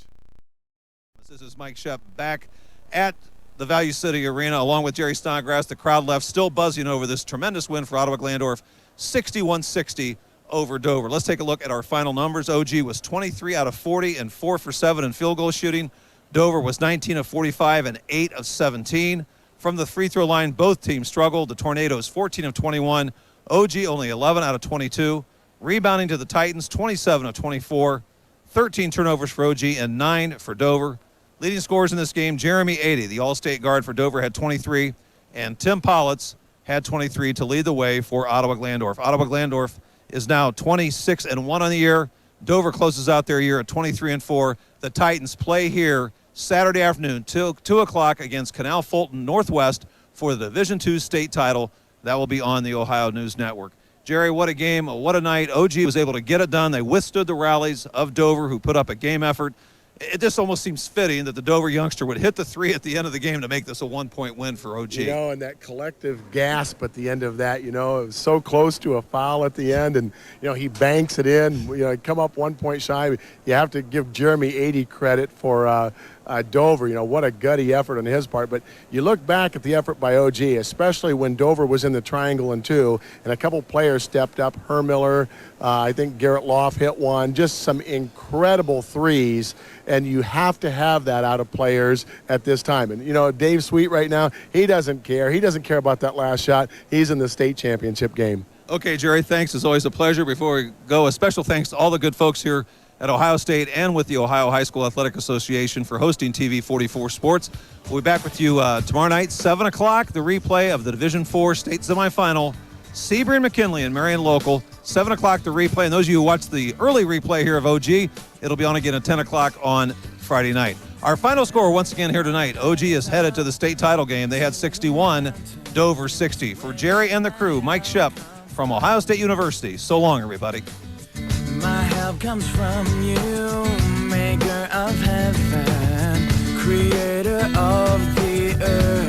This is Mike Shep back at the Value City Arena along with Jerry Snodgrass. The crowd left still buzzing over this tremendous win for Ottawa-Glandorf, 61-60 over Dover. Let's take a look at our final numbers. OG was 23 out of 40 and 4 for 7 in field goal shooting. Dover was 19 of 45 and 8 of 17. From the free throw line, both teams struggled. The Tornadoes 14 of 21. OG only 11 out of 22. Rebounding to the Titans, 27 of 24, 13 turnovers for OG and 9 for Dover. Leading scorers in this game, Jeremy 80, the All-State guard for Dover, had 23, and Tim Politz had 23 to lead the way for Ottawa-Glandorf. Ottawa-Glandorf is now 26-1 on the year. Dover closes out their year at 23-4. The Titans play here Saturday afternoon till 2 o'clock against Canal Fulton Northwest for the Division II state title. That will be on the Ohio News Network. Jerry, what a game, what a night. OG was able to get it done. They withstood the rallies of Dover, who put up a game effort. It just almost seems fitting that the Dover youngster would hit the three at the end of the game to make this a one-point win for OG. You know, and that collective gasp at the end of that, it was so close to a foul at the end, and, he banks it in, come up 1 point shy. You have to give Jeremy 80 credit for Dover. What a gutty effort on his part. But you look back at the effort by OG, especially when Dover was in the triangle and 2, and a couple players stepped up. Hermiller, I think Garrett Loff hit one. Just some incredible threes, and you have to have that out of players at this time. And, Dave Sweet right now, he doesn't care. He doesn't care about that last shot. He's in the state championship game. Okay, Jerry, thanks. It's always a pleasure. Before we go, a special thanks to all the good folks here at Ohio State and with the Ohio High School Athletic Association for hosting TV 44 Sports. We'll be back with you tomorrow night, 7 o'clock, the replay of the Division IV state semifinal. Sebring McKinley and Marion Local, 7 o'clock the replay. And those of you who watch the early replay here of OG, it'll be on again at 10 o'clock on Friday night. Our final score once again here tonight, OG is headed to the state title game. They had 61, Dover 60. For Jerry and the crew, Mike Shep from Ohio State University. So long, everybody. My help comes from you, maker of heaven, creator of the earth.